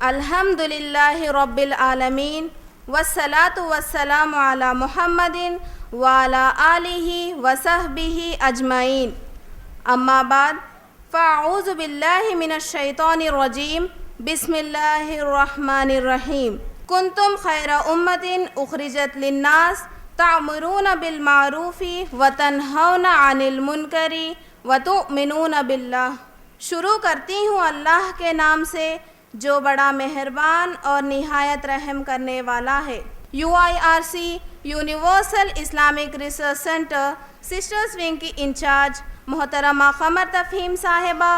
الحمدللہ رب العالمین والصلاة والسلام علی محمد وعلی آلہ وصحبہ اجمعین، اما بعد فاعوذ باللہ من الشیطان الرجیم، بسم اللہ الرحمن الرحیم۔ کنتم خیر امت اخرجت للناس تعمرون بالمعروف وتنہون عن المنکر وتؤمنون باللہ۔ شروع کرتی ہوں اللہ کے نام سے جو بڑا مہربان اور نہایت رحم کرنے والا ہے۔ UIRC universal Islamic research centre sisters wing کی انچارج محترمہ قمر تفہیم صاحبہ،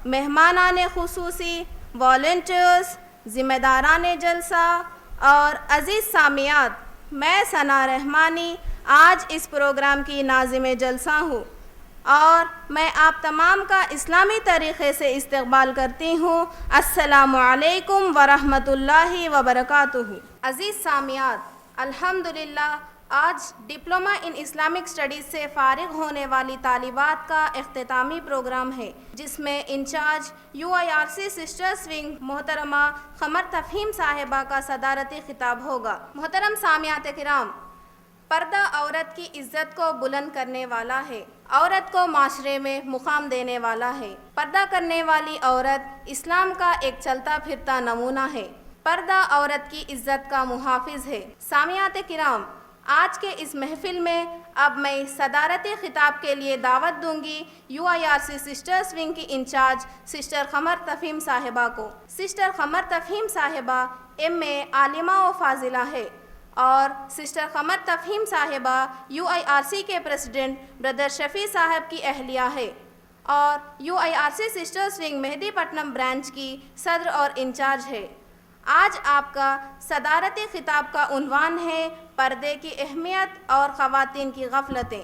مہمانان خصوصی، والنٹیئرز، ذمہ داران جلسہ اور عزیز سامعات، میں ثنا رحمانی آج اس پروگرام کی ناظم جلسہ ہوں اور میں آپ تمام کا اسلامی طریقے سے استقبال کرتی ہوں۔ السلام علیکم ورحمۃ اللہ وبرکاتہ۔ عزیز سامعات، الحمدللہ آج ڈپلومہ ان اسلامک اسٹڈیز سے فارغ ہونے والی طالبات کا اختتامی پروگرام ہے، جس میں انچارج UIRC سسٹرز ونگ محترمہ قمر تفہیم صاحبہ کا صدارتی خطاب ہوگا۔ محترم سامعات کرام، پردہ عورت کی عزت کو بلند کرنے والا ہے، عورت کو معاشرے میں مقام دینے والا ہے۔ پردہ کرنے والی عورت اسلام کا ایک چلتا پھرتا نمونہ ہے، پردہ عورت کی عزت کا محافظ ہے۔ سامعات کرام، آج کے اس محفل میں اب میں صدارتی خطاب کے لیے دعوت دوں گی UIRC سسٹرز ونگ کی انچارج سسٹر قمر تفہیم صاحبہ کو۔ سسٹر قمر تفہیم صاحبہ MA عالمہ و فاضلہ ہے اور سسٹر قمر تفہیم صاحبہ UIRC کے پریزیڈنٹ بردر شفیع صاحب کی اہلیہ ہے اور UIRC سسٹرز ونگ مہدی پٹنم برانچ کی صدر اور انچارج ہے۔ آج آپ کا صدارتی خطاب کا عنوان ہے پردے کی اہمیت اور خواتین کی غفلتیں۔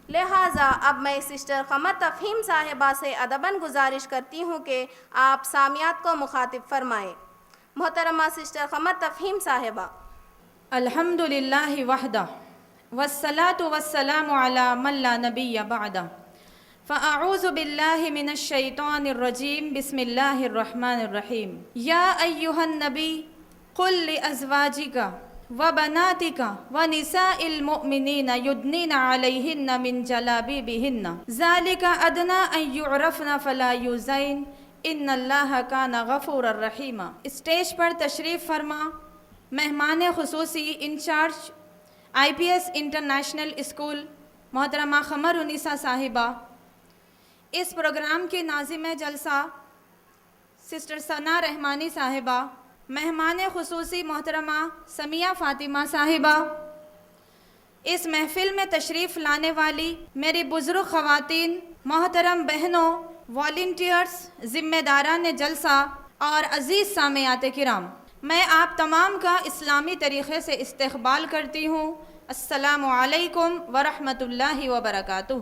لہٰذا اب میں سسٹر قمر تفہیم صاحبہ سے ادباً گزارش کرتی ہوں کہ آپ سامعات کو مخاطب فرمائیں۔ محترمہ سسٹر قمر تفہیم صاحبہ۔ الحمدللہ وحدہ والصلاة والسلام علی من لا نبی بعدہ، فاعوذ باللہ من الشیطان الرجیم، بسم اللہ الرحمن الرحیم۔ یا ایہا النبی قل لازواجک وبناتک ونساء المؤمنین یدنین علیہن من جلابیبہن ذالک ادنی ان یعرفن فلا یؤذین ان اللہ کان غفورا رحیما۔ اسٹیج پر تشریف فرما مہمان خصوصی انچارج IPS انٹرنیشنل اسکول محترمہ قمر انیسہ صاحبہ، اس پروگرام کی ناظم جلسہ سسٹر ثنا رحمانی صاحبہ، مہمان خصوصی محترمہ سمیہ فاطمہ صاحبہ، اس محفل میں تشریف لانے والی میری بزرگ خواتین، محترم بہنوں، والنٹیئرز، ذمہ داران جلسہ اور عزیز سامعات کرام، میں آپ تمام کا اسلامی طریقے سے استقبال کرتی ہوں۔ السلام علیکم ورحمۃ اللہ وبرکاتہ۔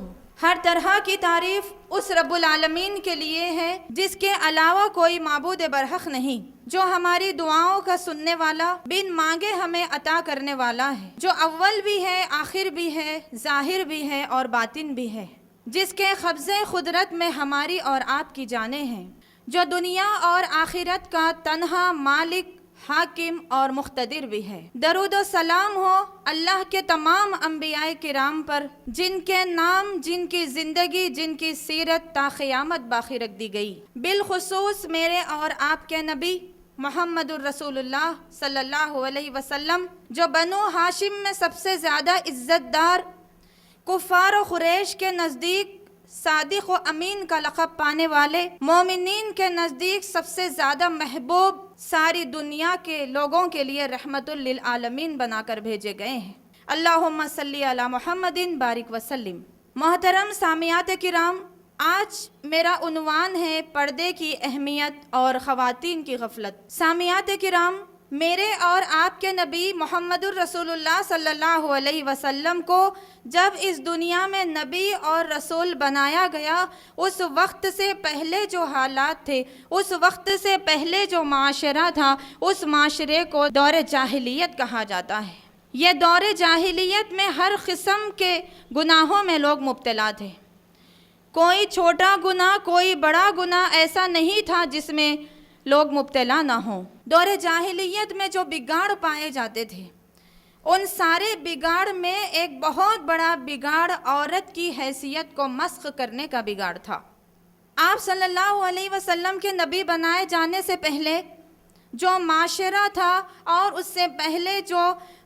ہر طرح کی تعریف اس رب العالمین کے لیے ہے جس کے علاوہ کوئی معبود برحق نہیں، جو ہماری دعاؤں کا سننے والا، بن مانگے ہمیں عطا کرنے والا ہے، جو اول بھی ہے، آخر بھی ہے، ظاہر بھی ہے اور باطن بھی ہے، جس کے قبضے قدرت میں ہماری اور آپ کی جانیں ہیں، جو دنیا اور آخرت کا تنہا مالک، حاکم اور مقتدر بھی ہے۔ درود و سلام ہو اللہ کے تمام انبیاء کرام پر، جن کے نام، جن کی زندگی، جن کی سیرت تا قیامت باقی رکھ دی گئی، بالخصوص میرے اور آپ کے نبی محمد الرسول اللہ صلی اللہ علیہ وسلم، جو بنو ہاشم میں سب سے زیادہ عزت دار، کفار و قریش کے نزدیک صادق و امین کا لقب پانے والے، مومنین کے نزدیک سب سے زیادہ محبوب، ساری دنیا کے لوگوں کے لیے رحمت للعالمین بنا کر بھیجے گئے ہیں۔ اللہم صلی علی محمد بارک وسلم۔ محترم سامعات کرام، آج میرا عنوان ہے پردے کی اہمیت اور خواتین کی غفلت۔ سامعات کرام، میرے اور آپ کے نبی محمد الرسول اللہ صلی اللہ علیہ وسلم کو جب اس دنیا میں نبی اور رسول بنایا گیا، اس وقت سے پہلے جو حالات تھے، اس وقت سے پہلے جو معاشرہ تھا، اس معاشرے کو دور جاہلیت کہا جاتا ہے۔ یہ دور جاہلیت میں ہر قسم کے گناہوں میں لوگ مبتلا تھے۔ کوئی چھوٹا گناہ، کوئی بڑا گناہ ایسا نہیں تھا جس میں لوگ مبتلا نہ ہوں۔ دور جاہلیت میں جو بگاڑ پائے جاتے تھے، ان سارے بگاڑ میں ایک بہت بڑا بگاڑ عورت کی حیثیت کو مسخ کرنے کا بگاڑ تھا۔ آپ صلی اللہ علیہ وسلم کے نبی بنائے جانے سے پہلے جو معاشرہ تھا اور اس سے پہلے جو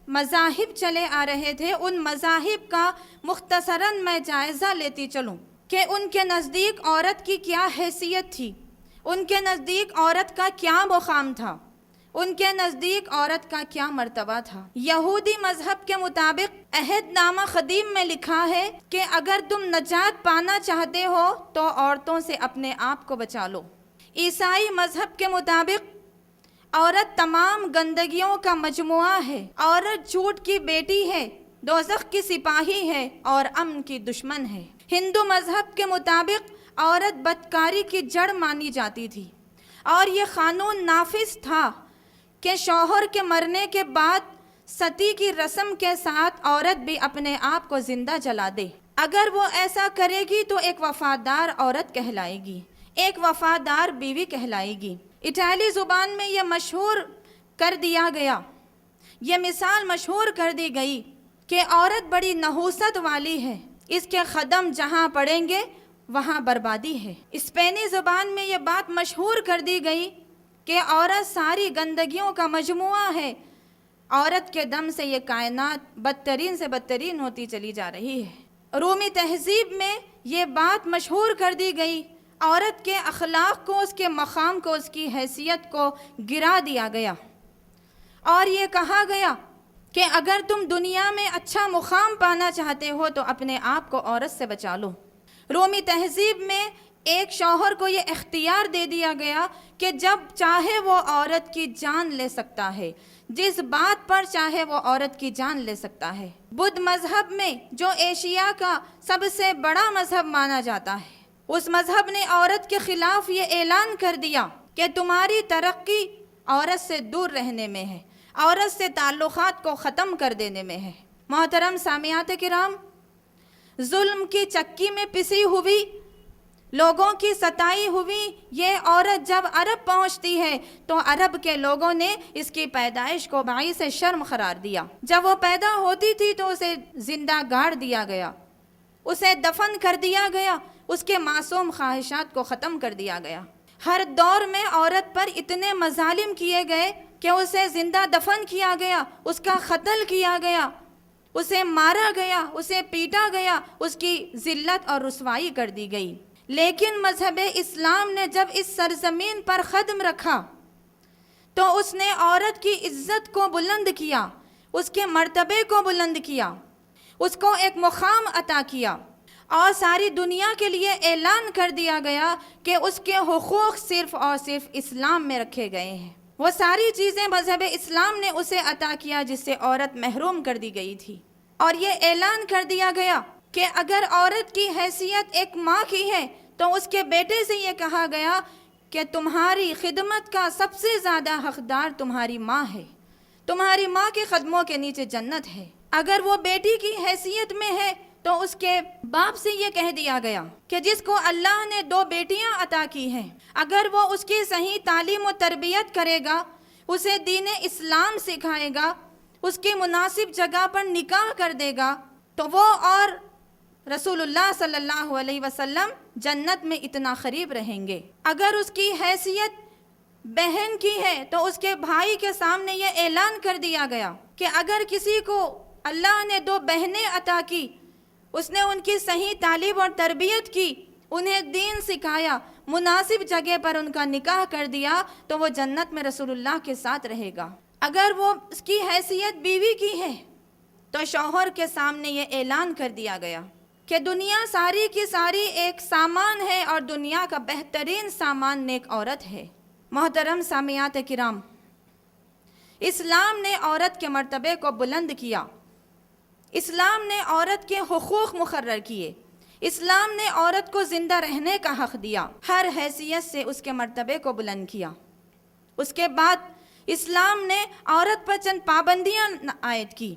مذاہب چلے آ رہے تھے، ان مذاہب کا مختصراً میں جائزہ لیتی چلوں کہ ان کے نزدیک عورت کی کیا حیثیت تھی، ان کے نزدیک عورت کا کیا مقام تھا، ان کے نزدیک عورت کا کیا مرتبہ تھا۔ یہودی مذہب کے مطابق عہد نامہ قدیم میں لکھا ہے کہ اگر تم نجات پانا چاہتے ہو تو عورتوں سے اپنے آپ کو بچا لو۔ عیسائی مذہب کے مطابق عورت تمام گندگیوں کا مجموعہ ہے، عورت جھوٹ کی بیٹی ہے، دوزخ کی سپاہی ہے اور امن کی دشمن ہے۔ ہندو مذہب کے مطابق عورت بدکاری کی جڑ مانی جاتی تھی اور یہ قانون نافذ تھا کہ شوہر کے مرنے کے بعد ستی کی رسم کے ساتھ عورت بھی اپنے آپ کو زندہ جلا دے۔ اگر وہ ایسا کرے گی تو ایک وفادار عورت کہلائے گی، ایک وفادار بیوی کہلائے گی۔ اٹالی زبان میں یہ مشہور کر دیا گیا، یہ مثال مشہور کر دی گئی کہ عورت بڑی نحوست والی ہے، اس کے قدم جہاں پڑیں گے وہاں بربادی ہے۔ اسپینی زبان میں یہ بات مشہور کر دی گئی کہ عورت ساری گندگیوں کا مجموعہ ہے، عورت کے دم سے یہ کائنات بدترین سے بدترین ہوتی چلی جا رہی ہے۔ رومی تہذیب میں یہ بات مشہور کر دی گئی، عورت کے اخلاق کو، اس کے مقام کو، اس کی حیثیت کو گرا دیا گیا اور یہ کہا گیا کہ اگر تم دنیا میں اچھا مقام پانا چاہتے ہو تو اپنے آپ کو عورت سے بچا لو۔ رومی تہذیب میں ایک شوہر کو یہ اختیار دے دیا گیا کہ جب چاہے وہ عورت کی جان لے سکتا ہے، جس بات پر چاہے وہ عورت کی جان لے سکتا ہے۔ بدھ مذہب میں جو ایشیا کا سب سے بڑا مذہب مانا جاتا ہے، اس مذہب نے عورت کے خلاف یہ اعلان کر دیا کہ تمہاری ترقی عورت سے دور رہنے میں ہے، عورت سے تعلقات کو ختم کر دینے میں ہے۔ محترم سامعات کرام، ظلم کی چکی میں پسی ہوئی، لوگوں کی ستائی ہوئی یہ عورت جب عرب پہنچتی ہے تو عرب کے لوگوں نے اس کی پیدائش کو باعث شرم قرار دیا۔ جب وہ پیدا ہوتی تھی تو اسے زندہ گاڑ دیا گیا، اسے دفن کر دیا گیا، اس کے معصوم خواہشات کو ختم کر دیا گیا۔ ہر دور میں عورت پر اتنے مظالم کیے گئے کہ اسے زندہ دفن کیا گیا، اس کا قتل کیا گیا، اسے مارا گیا، اسے پیٹا گیا، اس کی ذلت اور رسوائی کر دی گئی۔ لیکن مذہب اسلام نے جب اس سرزمین پر قدم رکھا تو اس نے عورت کی عزت کو بلند کیا، اس کے مرتبے کو بلند کیا، اس کو ایک مقام عطا کیا اور ساری دنیا کے لیے اعلان کر دیا گیا کہ اس کے حقوق صرف اور صرف اسلام میں رکھے گئے ہیں۔ وہ ساری چیزیں مذہب اسلام نے اسے عطا کیا جس سے عورت محروم کر دی گئی تھی، اور یہ اعلان کر دیا گیا کہ اگر عورت کی حیثیت ایک ماں کی ہے تو اس کے بیٹے سے یہ کہا گیا کہ تمہاری خدمت کا سب سے زیادہ حقدار تمہاری ماں ہے، تمہاری ماں کے قدموں کے نیچے جنت ہے۔ اگر وہ بیٹی کی حیثیت میں ہے تو اس کے باپ سے یہ کہہ دیا گیا کہ جس کو اللہ نے 2 بیٹیاں عطا کی ہیں، اگر وہ اس کی صحیح تعلیم و تربیت کرے گا، اسے دین اسلام سکھائے گا، اس کی مناسب جگہ پر نکاح کر دے گا تو وہ اور رسول اللہ صلی اللہ علیہ وسلم جنت میں اتنا قریب رہیں گے۔ اگر اس کی حیثیت بہن کی ہے تو اس کے بھائی کے سامنے یہ اعلان کر دیا گیا کہ اگر کسی کو اللہ نے 2 بہنیں عطا کی، اس نے ان کی صحیح تعلیم اور تربیت کی، انہیں دین سکھایا، مناسب جگہ پر ان کا نکاح کر دیا تو وہ جنت میں رسول اللہ کے ساتھ رہے گا۔ اگر وہ اس کی حیثیت بیوی کی ہے تو شوہر کے سامنے یہ اعلان کر دیا گیا کہ دنیا ساری کی ساری ایک سامان ہے اور دنیا کا بہترین سامان نیک عورت ہے۔ محترم سامعات کرام، اسلام نے عورت کے مرتبے کو بلند کیا، اسلام نے عورت کے حقوق مقرر کیے، اسلام نے عورت کو زندہ رہنے کا حق دیا، ہر حیثیت سے اس کے مرتبے کو بلند کیا۔ اس کے بعد اسلام نے عورت پر چند پابندیاں عائد کی۔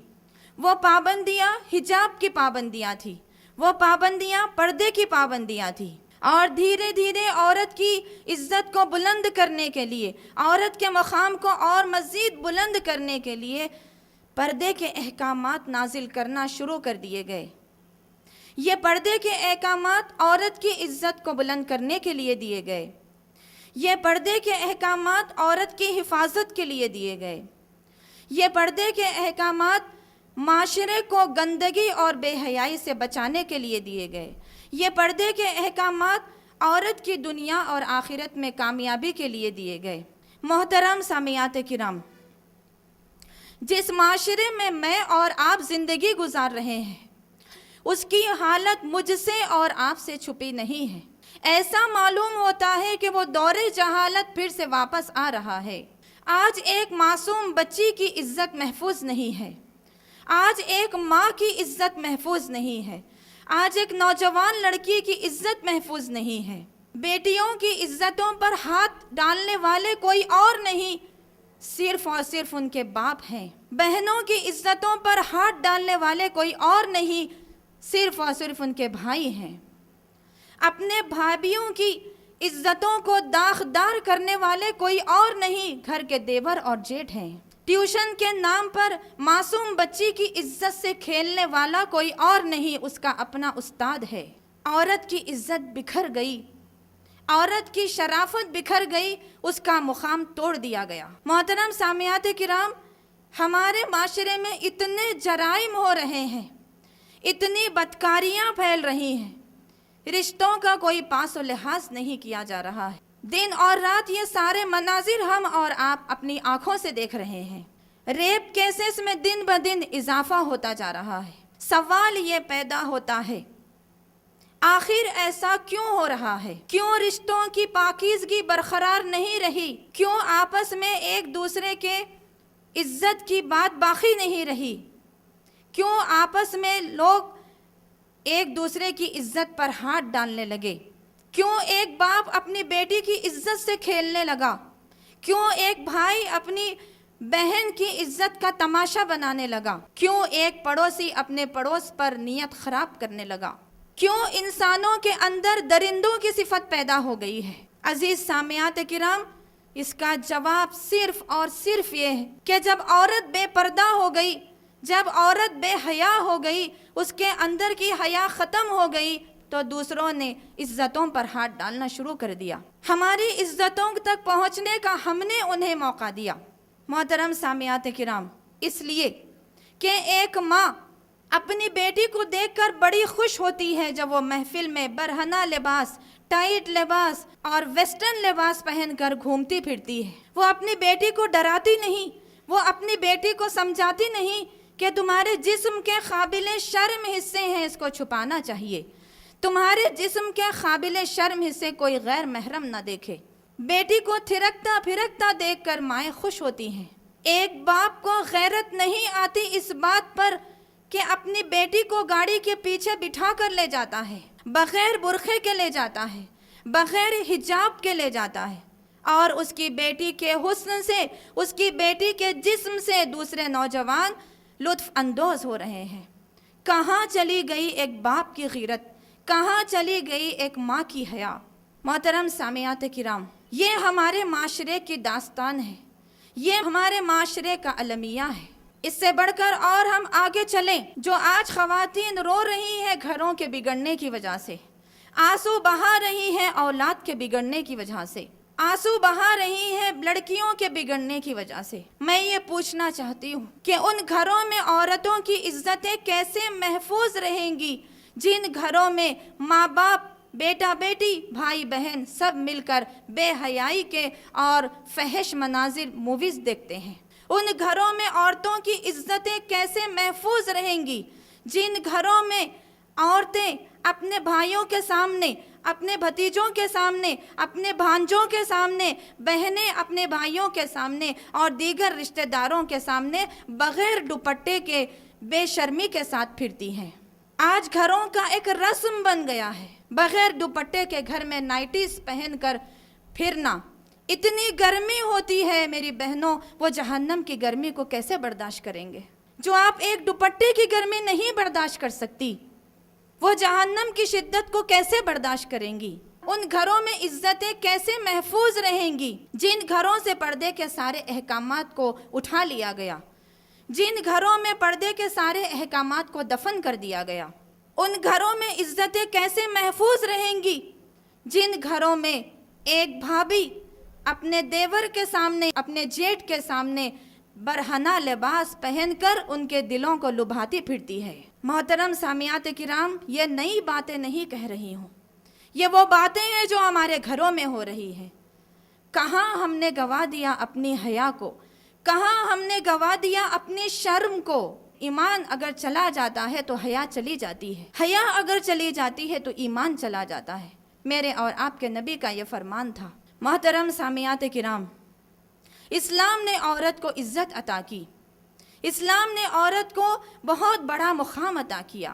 وہ پابندیاں حجاب کی پابندیاں تھیں، وہ پابندیاں پردے کی پابندیاں تھیں۔ اور دھیرے دھیرے عورت کی عزت کو بلند کرنے کے لیے، عورت کے مقام کو اور مزید بلند کرنے کے لیے پردے کے احکامات نازل کرنا شروع کر دیے گئے۔ یہ پردے کے احکامات عورت کی عزت کو بلند کرنے کے لیے دیے گئے۔ یہ پردے کے احکامات عورت کی حفاظت کے لیے دیے گئے۔ یہ پردے کے احکامات معاشرے کو گندگی اور بے حیائی سے بچانے کے لیے دیے گئے۔ یہ پردے کے احکامات عورت کی دنیا اور آخرت میں کامیابی کے لیے دیے گئے۔ محترم سامعات کرام، جس معاشرے میں میں اور آپ زندگی گزار رہے ہیں اس کی حالت مجھ سے اور آپ سے چھپی نہیں ہے۔ ایسا معلوم ہوتا ہے کہ وہ دور جہالت پھر سے واپس آ رہا ہے۔ آج ایک معصوم بچی کی عزت محفوظ نہیں ہے، آج ایک ماں کی عزت محفوظ نہیں ہے، آج ایک نوجوان لڑکی کی عزت محفوظ نہیں ہے۔ بیٹیوں کی عزتوں پر ہاتھ ڈالنے والے کوئی اور نہیں، صرف اور صرف ان کے باپ ہیں۔ بہنوں کی عزتوں پر ہاتھ ڈالنے والے کوئی اور نہیں، صرف اور صرف ان کے بھائی ہیں۔ اپنے بھائیوں کی عزتوں کو داغدار کرنے والے کوئی اور نہیں، گھر کے دیور اور جیٹھ ہیں۔ ٹیوشن کے نام پر معصوم بچی کی عزت سے کھیلنے والا کوئی اور نہیں، اس کا اپنا استاد ہے۔ عورت کی عزت بکھر گئی، عورت کی شرافت بکھر گئی، اس کا مقام توڑ دیا گیا۔ محترم سامعات کرام، ہمارے معاشرے میں اتنے جرائم ہو رہے ہیں، اتنی بدکاریاں پھیل رہی ہیں، رشتوں کا کوئی پاس و لحاظ نہیں کیا جا رہا ہے۔ دن اور رات یہ سارے مناظر ہم اور آپ اپنی آنکھوں سے دیکھ رہے ہیں۔ ریپ کیسز میں دن بدن اضافہ ہوتا جا رہا ہے۔ سوال یہ پیدا ہوتا ہے، آخر ایسا کیوں ہو رہا ہے؟ کیوں رشتوں کی پاکیزگی برقرار نہیں رہی؟ کیوں آپس میں ایک دوسرے کے عزت کی بات باقی نہیں رہی؟ کیوں آپس میں لوگ ایک دوسرے کی عزت پر ہاتھ ڈالنے لگے؟ کیوں ایک باپ اپنی بیٹی کی عزت سے کھیلنے لگا؟ کیوں ایک بھائی اپنی بہن کی عزت کا تماشا بنانے لگا؟ کیوں ایک پڑوسی اپنے پڑوس پر نیت خراب کرنے لگا؟ کیوں انسانوں کے اندر درندوں کی صفت پیدا ہو گئی ہے؟ عزیز سامعات کرام، اس کا جواب صرف اور صرف یہ ہے کہ جب عورت بے پردہ ہو گئی، جب عورت بے حیا ہو گئی، اس کے اندر کی حیا ختم ہو گئی، تو دوسروں نے عزتوں پر ہاتھ ڈالنا شروع کر دیا۔ ہماری عزتوں تک پہنچنے کا ہم نے انہیں موقع دیا۔ محترم سامعات کرام، اس لیے کہ ایک ماں اپنی بیٹی کو دیکھ کر بڑی خوش ہوتی ہے جب وہ محفل میں برہنہ لباس، ٹائٹ لباس اور ویسٹرن لباس پہن کر گھومتی پھرتی ہے۔ وہ اپنی بیٹی کو ڈراتی نہیں، وہ اپنی بیٹی کو سمجھاتی نہیں کہ تمہارے جسم کے قابل شرم حصے ہیں، اس کو چھپانا چاہیے، تمہارے جسم کے قابل شرم حصے کوئی غیر محرم نہ دیکھے۔ بیٹی کو تھرکتا پھرکتا دیکھ کر مائیں خوش ہوتی ہیں۔ ایک باپ کو غیرت نہیں آتی اس بات پر کہ اپنی بیٹی کو گاڑی کے پیچھے بٹھا کر لے جاتا ہے، بغیر برقعے کے لے جاتا ہے، بغیر حجاب کے لے جاتا ہے، اور اس کی بیٹی کے حسن سے، اس کی بیٹی کے جسم سے دوسرے نوجوان لطف اندوز ہو رہے ہیں۔ کہاں چلی گئی ایک باپ کی غیرت؟ کہاں چلی گئی ایک ماں کی حیا؟ محترم سامعات کرام، یہ ہمارے معاشرے کی داستان ہے، یہ ہمارے معاشرے کا المیہ ہے۔ اس سے بڑھ کر اور ہم آگے چلیں، جو آج خواتین رو رہی ہیں گھروں کے بگڑنے کی وجہ سے، آنسو بہا رہی ہیں اولاد کے بگڑنے کی وجہ سے، آنسو بہا رہی ہیں لڑکیوں کے بگڑنے کی وجہ سے، میں یہ پوچھنا چاہتی ہوں کہ ان گھروں میں عورتوں کی عزتیں کیسے محفوظ رہیں گی جن گھروں میں ماں باپ، بیٹا بیٹی، بھائی بہن سب مل کر بے حیائی کے اور فحش مناظر موویز دیکھتے ہیں؟ ان گھروں میں عورتوں کی عزتیں کیسے محفوظ رہیں گی جن گھروں میں عورتیں اپنے بھائیوں کے سامنے، اپنے بھتیجوں کے سامنے، اپنے بھانجوں کے سامنے، بہنیں اپنے بھائیوں کے سامنے اور دیگر رشتہ داروں کے سامنے بغیر دوپٹے کے بے شرمی کے ساتھ پھرتی ہیں؟ آج گھروں کا ایک رسم بن گیا ہے بغیر دوپٹے کے گھر میں نائٹیز پہن کر پھرنا۔ اتنی گرمی ہوتی ہے میری بہنوں، وہ جہنم کی گرمی کو کیسے برداشت کریں گے؟ جو آپ ایک دوپٹے کی گرمی نہیں برداشت کر سکتی، وہ جہنم کی شدت کو کیسے برداشت کریں گی؟ ان گھروں میں عزتیں کیسے محفوظ رہیں گی جن گھروں سے پردے کے سارے احکامات کو اٹھا لیا گیا، جن گھروں میں پردے کے سارے احکامات کو دفن کر دیا گیا؟ ان گھروں میں عزتیں کیسے محفوظ رہیں گی جن گھروں میں ایک بھابھی اپنے دیور کے سامنے، اپنے جیٹ کے سامنے برہنہ لباس پہن کر ان کے دلوں کو لبھاتی پھرتی ہے؟ محترم سامعات کرام، یہ نئی باتیں نہیں کہہ رہی ہوں، یہ وہ باتیں ہیں جو ہمارے گھروں میں ہو رہی ہیں۔ کہاں ہم نے گوا دیا اپنی حیا کو، کہاں ہم نے گوا دیا اپنی شرم کو۔ ایمان اگر چلا جاتا ہے تو حیا چلی جاتی ہے، حیا اگر چلی جاتی ہے تو ایمان چلا جاتا ہے۔ میرے اور آپ کے نبی کا یہ فرمان تھا۔ محترم سامعات کرام، اسلام نے عورت کو عزت عطا کی، اسلام نے عورت کو بہت بڑا مقام عطا کیا۔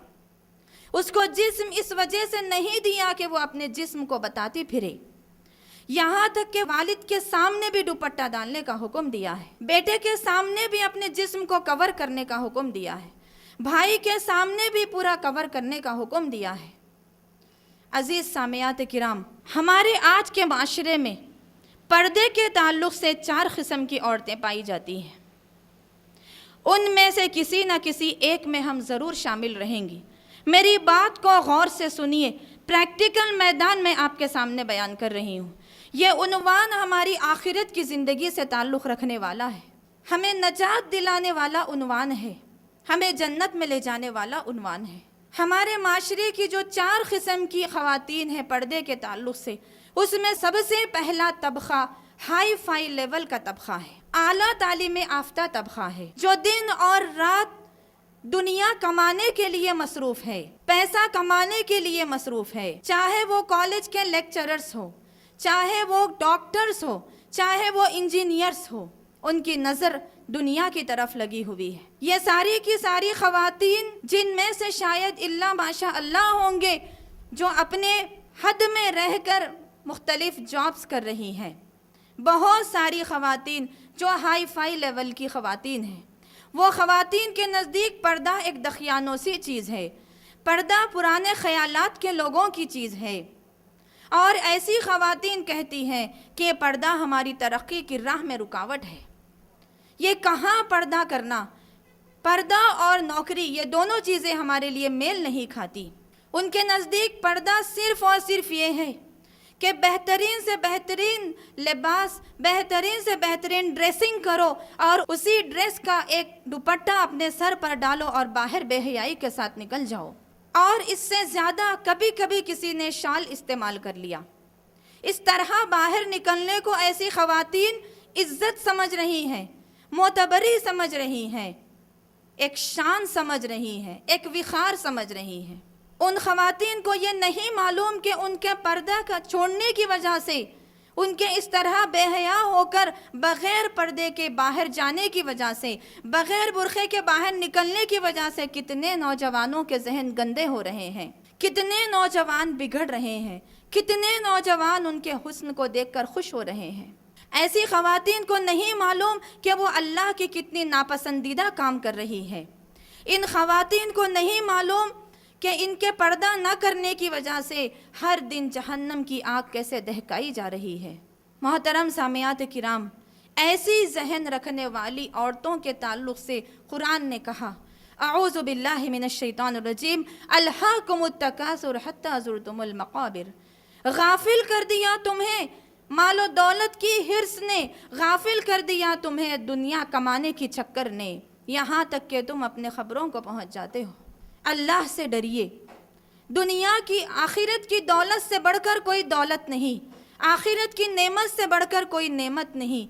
اس کو جسم اس وجہ سے نہیں دیا کہ وہ اپنے جسم کو بتاتی پھرے، یہاں تک کہ والد کے سامنے بھی دوپٹہ ڈالنے کا حکم دیا ہے، بیٹے کے سامنے بھی اپنے جسم کو کور کرنے کا حکم دیا ہے، بھائی کے سامنے بھی پورا کور کرنے کا حکم دیا ہے۔ عزیز سامعات کرام، ہمارے آج کے معاشرے میں پردے کے تعلق سے 4 قسم کی عورتیں پائی جاتی ہیں۔ ان میں سے کسی نہ کسی ایک میں ہم ضرور شامل رہیں گی۔ میری بات کو غور سے سنیے، پریکٹیکل میدان میں آپ کے سامنے بیان کر رہی ہوں۔ یہ عنوان ہماری آخرت کی زندگی سے تعلق رکھنے والا ہے، ہمیں نجات دلانے والا عنوان ہے، ہمیں جنت میں لے جانے والا عنوان ہے۔ ہمارے معاشرے کی جو 4 قسم کی خواتین ہیں پردے کے تعلق سے، اس میں سب سے پہلا طبقہ ہائی فائی لیول کا طبقہ ہے، اعلیٰ تعلیم یافتہ طبقہ ہے، جو دن اور رات دنیا کمانے کے لیے مصروف ہے، پیسہ کمانے کے لیے مصروف ہے، چاہے وہ کالج کے لیکچررز ہو، چاہے وہ ڈاکٹرز ہو، چاہے وہ انجینئرز ہو، ان کی نظر دنیا کی طرف لگی ہوئی ہے۔ یہ ساری کی ساری خواتین، جن میں سے شاید اللہ ماشاء اللہ ہوں گے جو اپنے حد میں رہ کر مختلف جابز کر رہی ہیں، بہت ساری خواتین جو ہائی فائی لیول کی خواتین ہیں، وہ خواتین کے نزدیک پردہ ایک دخیانوسی چیز ہے، پردہ پرانے خیالات کے لوگوں کی چیز ہے، اور ایسی خواتین کہتی ہیں کہ پردہ ہماری ترقی کی راہ میں رکاوٹ ہے۔ یہ کہاں پردہ کرنا، پردہ اور نوکری، یہ دونوں چیزیں ہمارے لیے میل نہیں کھاتی۔ ان کے نزدیک پردہ صرف اور صرف یہ ہے کہ بہترین سے بہترین لباس، بہترین سے بہترین ڈریسنگ کرو اور اسی ڈریس کا ایک دوپٹہ اپنے سر پر ڈالو اور باہر بے حیائی کے ساتھ نکل جاؤ۔ اور اس سے زیادہ کبھی کبھی کسی نے شال استعمال کر لیا۔ اس طرح باہر نکلنے کو ایسی خواتین عزت سمجھ رہی ہیں، معتبری سمجھ رہی ہیں، ایک شان سمجھ رہی ہیں، ایک وقار سمجھ رہی ہیں۔ ان خواتین کو یہ نہیں معلوم کہ ان کے پردہ کا چھوڑنے کی وجہ سے، ان کے اس طرح بے حیا ہو کر بغیر پردے کے باہر جانے کی وجہ سے، بغیر برقعے کے باہر نکلنے کی وجہ سے کتنے نوجوانوں کے ذہن گندے ہو رہے ہیں، کتنے نوجوان بگڑ رہے ہیں، کتنے نوجوان ان کے حسن کو دیکھ کر خوش ہو رہے ہیں۔ ایسی خواتین کو نہیں معلوم کہ وہ اللہ کی کتنی ناپسندیدہ کام کر رہی ہے۔ ان خواتین کو نہیں معلوم کہ ان کے پردہ نہ کرنے کی وجہ سے ہر دن جہنم کی آگ کیسے دہکائی جا رہی ہے۔ محترم سامعات کرام، ایسی ذہن رکھنے والی عورتوں کے تعلق سے قرآن نے کہا، اعوذ باللہ من الشیطان الرجیم، الہاکم التکاثر حتی زرتم المقابر۔ غافل کر دیا تمہیں مال و دولت کی حرص نے، غافل کر دیا تمہیں دنیا کمانے کی چکر نے، یہاں تک کہ تم اپنے قبروں کو پہنچ جاتے ہو۔ اللہ سے ڈریے، دنیا کی آخرت کی دولت سے بڑھ کر کوئی دولت نہیں، آخرت کی نعمت سے بڑھ کر کوئی نعمت نہیں،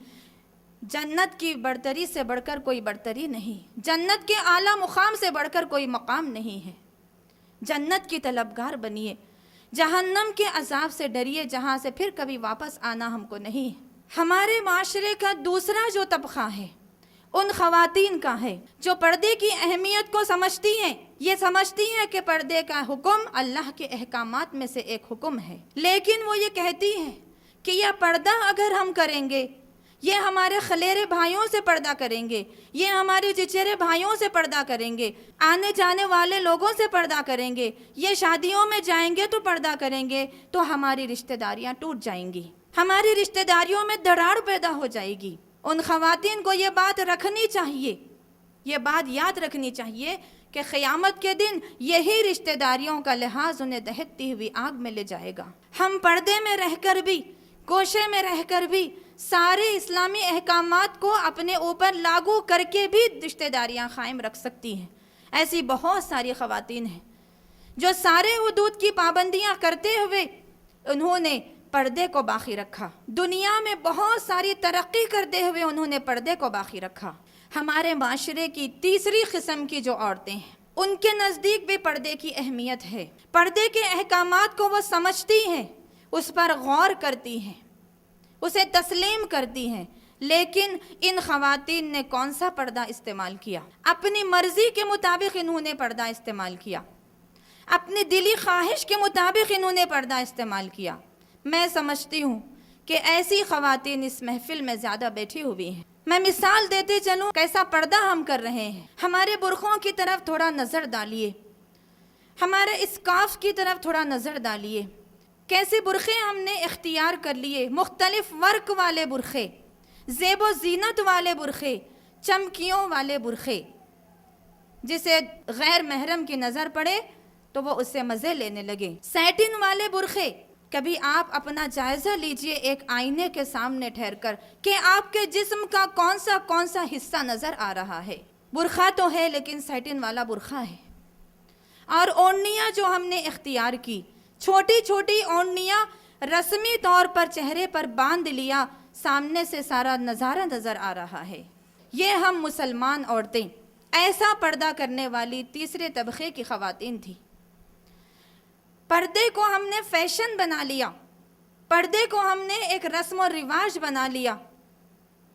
جنت کی برتری سے بڑھ کر کوئی برتری نہیں، جنت کے اعلیٰ مقام سے بڑھ کر کوئی مقام نہیں ہے۔ جنت کی طلبگار بنیے، جہنم کے عذاب سے ڈریے جہاں سے پھر کبھی واپس آنا ہم کو نہیں ہے۔ ہمارے معاشرے کا دوسرا جو طبقہ ہے ان خواتین کا ہے جو پردے کی اہمیت کو سمجھتی ہیں، یہ سمجھتی ہیں کہ پردے کا حکم اللہ کے احکامات میں سے ایک حکم ہے، لیکن وہ یہ کہتی ہیں کہ یہ پردہ اگر ہم کریں گے، یہ ہمارے خلیرے بھائیوں سے پردہ کریں گے، یہ ہمارے چچیرے بھائیوں سے پردہ کریں گے، آنے جانے والے لوگوں سے پردہ کریں گے، یہ شادیوں میں جائیں گے تو پردہ کریں گے، تو ہماری رشتہ داریاں ٹوٹ جائیں گی، ہماری رشتہ داریوں میں دراڑ پیدا ہو جائے گی۔ ان خواتین کو یہ بات رکھنی چاہیے، یہ بات یاد رکھنی چاہیے کہ قیامت کے دن یہی رشتہ داریوں کا لحاظ انہیں دہکتی ہوئی آگ میں لے جائے گا۔ ہم پردے میں رہ کر بھی، گوشے میں رہ کر بھی، سارے اسلامی احکامات کو اپنے اوپر لاگو کر کے بھی رشتہ داریاں قائم رکھ سکتی ہیں۔ ایسی بہت ساری خواتین ہیں جو سارے حدود کی پابندیاں کرتے ہوئے انہوں نے پردے کو باقی رکھا، دنیا میں بہت ساری ترقی کرتے ہوئے انہوں نے پردے کو باقی رکھا۔ ہمارے معاشرے کی تیسری قسم کی جو عورتیں ہیں، ان کے نزدیک بھی پردے کی اہمیت ہے، پردے کے احکامات کو وہ سمجھتی ہیں، اس پر غور کرتی ہیں، اسے تسلیم کرتی ہیں، لیکن ان خواتین نے کون سا پردہ استعمال کیا؟ اپنی مرضی کے مطابق انہوں نے پردہ استعمال کیا، اپنی دلی خواہش کے مطابق انہوں نے پردہ استعمال کیا۔ میں سمجھتی ہوں کہ ایسی خواتین اس محفل میں زیادہ بیٹھی ہوئی ہیں۔ میں مثال دیتے چلوں کیسا پردہ ہم کر رہے ہیں۔ ہمارے برقعوں کی طرف تھوڑا نظر ڈالیے، ہمارے اسکارف کی طرف تھوڑا نظر ڈالیے، کیسے برقعے ہم نے اختیار کر لیے، مختلف ورق والے برقعے، زیب و زینت والے برقعے، چمکیوں والے برقعے، جسے غیر محرم کی نظر پڑے تو وہ اس سے مزے لینے لگے۔ سیٹن والے برقعے، کبھی آپ اپنا جائزہ لیجئے ایک آئینے کے سامنے ٹھہر کر کہ آپ کے جسم کا کون سا حصہ نظر آ رہا ہے۔ برقعہ تو ہے لیکن سیٹن والا برقعہ ہے۔ اور اوڑنیاں جو ہم نے اختیار کی، چھوٹی چھوٹی اوڑنیاں رسمی طور پر چہرے پر باندھ لیا، سامنے سے سارا نظارہ نظر آ رہا ہے۔ یہ ہم مسلمان عورتیں ایسا پردہ کرنے والی تیسرے طبقے کی خواتین تھی۔ پردے کو ہم نے فیشن بنا لیا، پردے کو ہم نے ایک رسم و رواج بنا لیا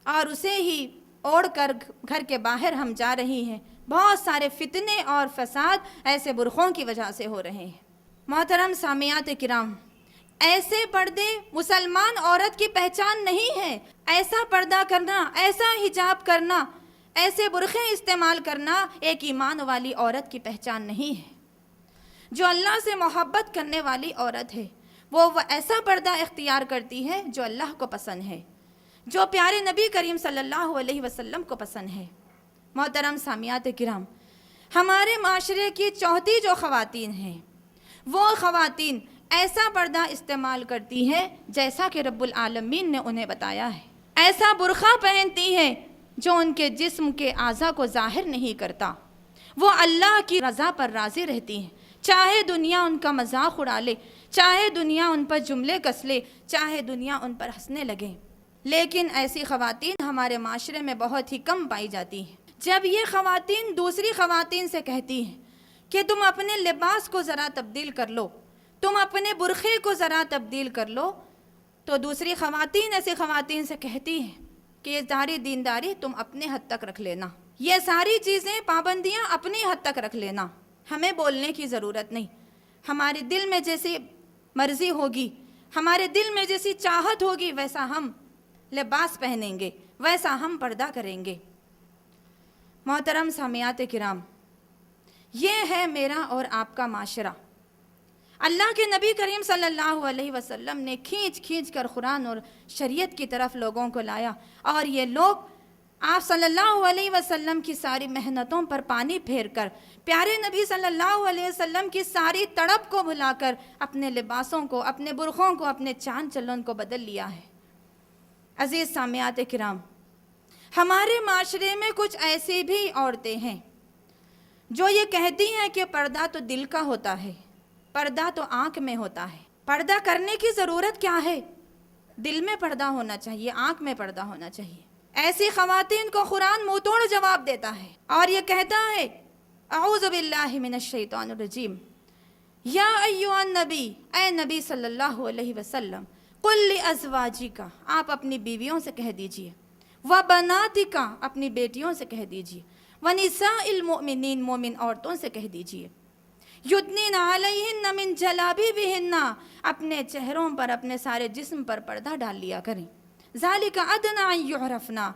اور اسے ہی اوڑھ کر گھر کے باہر ہم جا رہی ہیں۔ بہت سارے فتنے اور فساد ایسے برقعوں کی وجہ سے ہو رہے ہیں۔ محترم سامعات کرام، ایسے پردے مسلمان عورت کی پہچان نہیں ہے۔ ایسا پردہ کرنا، ایسا حجاب کرنا، ایسے برقعے استعمال کرنا ایک ایمان والی عورت کی پہچان نہیں ہے۔ جو اللہ سے محبت کرنے والی عورت ہے وہ ایسا پردہ اختیار کرتی ہے جو اللہ کو پسند ہے، جو پیارے نبی کریم صلی اللہ علیہ وسلم کو پسند ہے۔ محترم سامعات کرام، ہمارے معاشرے کی چوتھی جو خواتین ہیں، وہ خواتین ایسا پردہ استعمال کرتی ہیں جیسا کہ رب العالمین نے انہیں بتایا ہے۔ ایسا برقعہ پہنتی ہیں جو ان کے جسم کے اعضاء کو ظاہر نہیں کرتا۔ وہ اللہ کی رضا پر راضی رہتی ہیں، چاہے دنیا ان کا مذاق اڑا لے، چاہے دنیا ان پر جملے کس لے، چاہے دنیا ان پر ہنسنے لگے، لیکن ایسی خواتین ہمارے معاشرے میں بہت ہی کم پائی جاتی ہیں۔ جب یہ خواتین دوسری خواتین سے کہتی ہیں کہ تم اپنے لباس کو ذرا تبدیل کر لو، تم اپنے برقعے کو ذرا تبدیل کر لو، تو دوسری خواتین ایسی خواتین سے کہتی ہیں کہ یہ ساری دینداری تم اپنے حد تک رکھ لینا، یہ ساری چیزیں پابندیاں اپنی حد تک رکھ لینا، ہمیں بولنے کی ضرورت نہیں۔ ہمارے دل میں جیسی مرضی ہوگی، ہمارے دل میں جیسی چاہت ہوگی، ویسا ہم لباس پہنیں گے، ویسا ہم پردہ کریں گے۔ محترم سامعات کرام، یہ ہے میرا اور آپ کا معاشرہ۔ اللہ کے نبی کریم صلی اللہ علیہ وسلم نے کھینچ کھینچ کر قرآن اور شریعت کی طرف لوگوں کو لایا، اور یہ لوگ آپ صلی اللہ علیہ وسلم کی ساری محنتوں پر پانی پھیر کر، پیارے نبی صلی اللہ علیہ وسلم کی ساری تڑپ کو بھلا کر اپنے لباسوں کو، اپنے برقعوں کو، اپنے چال چلن کو بدل لیا ہے۔ عزیز سامعات کرام، ہمارے معاشرے میں کچھ ایسی بھی عورتیں ہیں جو یہ کہتی ہیں کہ پردہ تو دل کا ہوتا ہے، پردہ تو آنکھ میں ہوتا ہے۔ پردہ کرنے کی ضرورت کیا ہے؟ دل میں پردہ ہونا چاہیے، آنکھ میں پردہ ہونا چاہیے۔ ایسی خواتین کو قرآن منہ توڑ جواب دیتا ہے اور یہ کہتا ہے، اعوذ باللہ من الشیطان الرجیم، یا ایھا النبی، اے نبی صلی اللہ علیہ وسلم، قل لازواجک، آپ اپنی بیویوں سے کہہ دیجئے، وبناتک، اپنی بیٹیوں سے کہہ دیجئے، ونساء المؤمنین، مومن عورتوں سے کہہ دیجئے، یدنین علیہن من جلابیبہن، اپنے چہروں پر، اپنے سارے جسم پر پردہ ڈال لیا کریں، ذالک ادنی ان یعرفنا،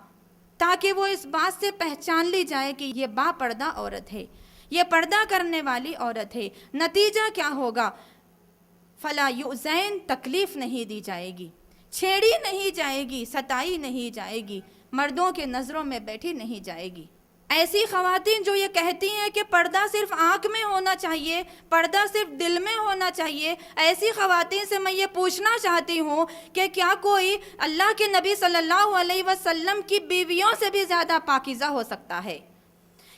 تاکہ وہ اس بات سے پہچان لی جائے کہ یہ با پردہ عورت ہے، یہ پردہ کرنے والی عورت ہے۔ نتیجہ کیا ہوگا؟ فلا یؤذین، تکلیف نہیں دی جائے گی، چھیڑی نہیں جائے گی، ستائی نہیں جائے گی، مردوں کے نظروں میں بیٹھی نہیں جائے گی۔ ایسی خواتین جو یہ کہتی ہیں کہ پردہ صرف آنکھ میں ہونا چاہیے، پردہ صرف دل میں ہونا چاہیے، ایسی خواتین سے میں یہ پوچھنا چاہتی ہوں کہ کیا کوئی اللہ کے نبی صلی اللہ علیہ وسلم کی بیویوں سے بھی زیادہ پاکیزہ ہو سکتا ہے؟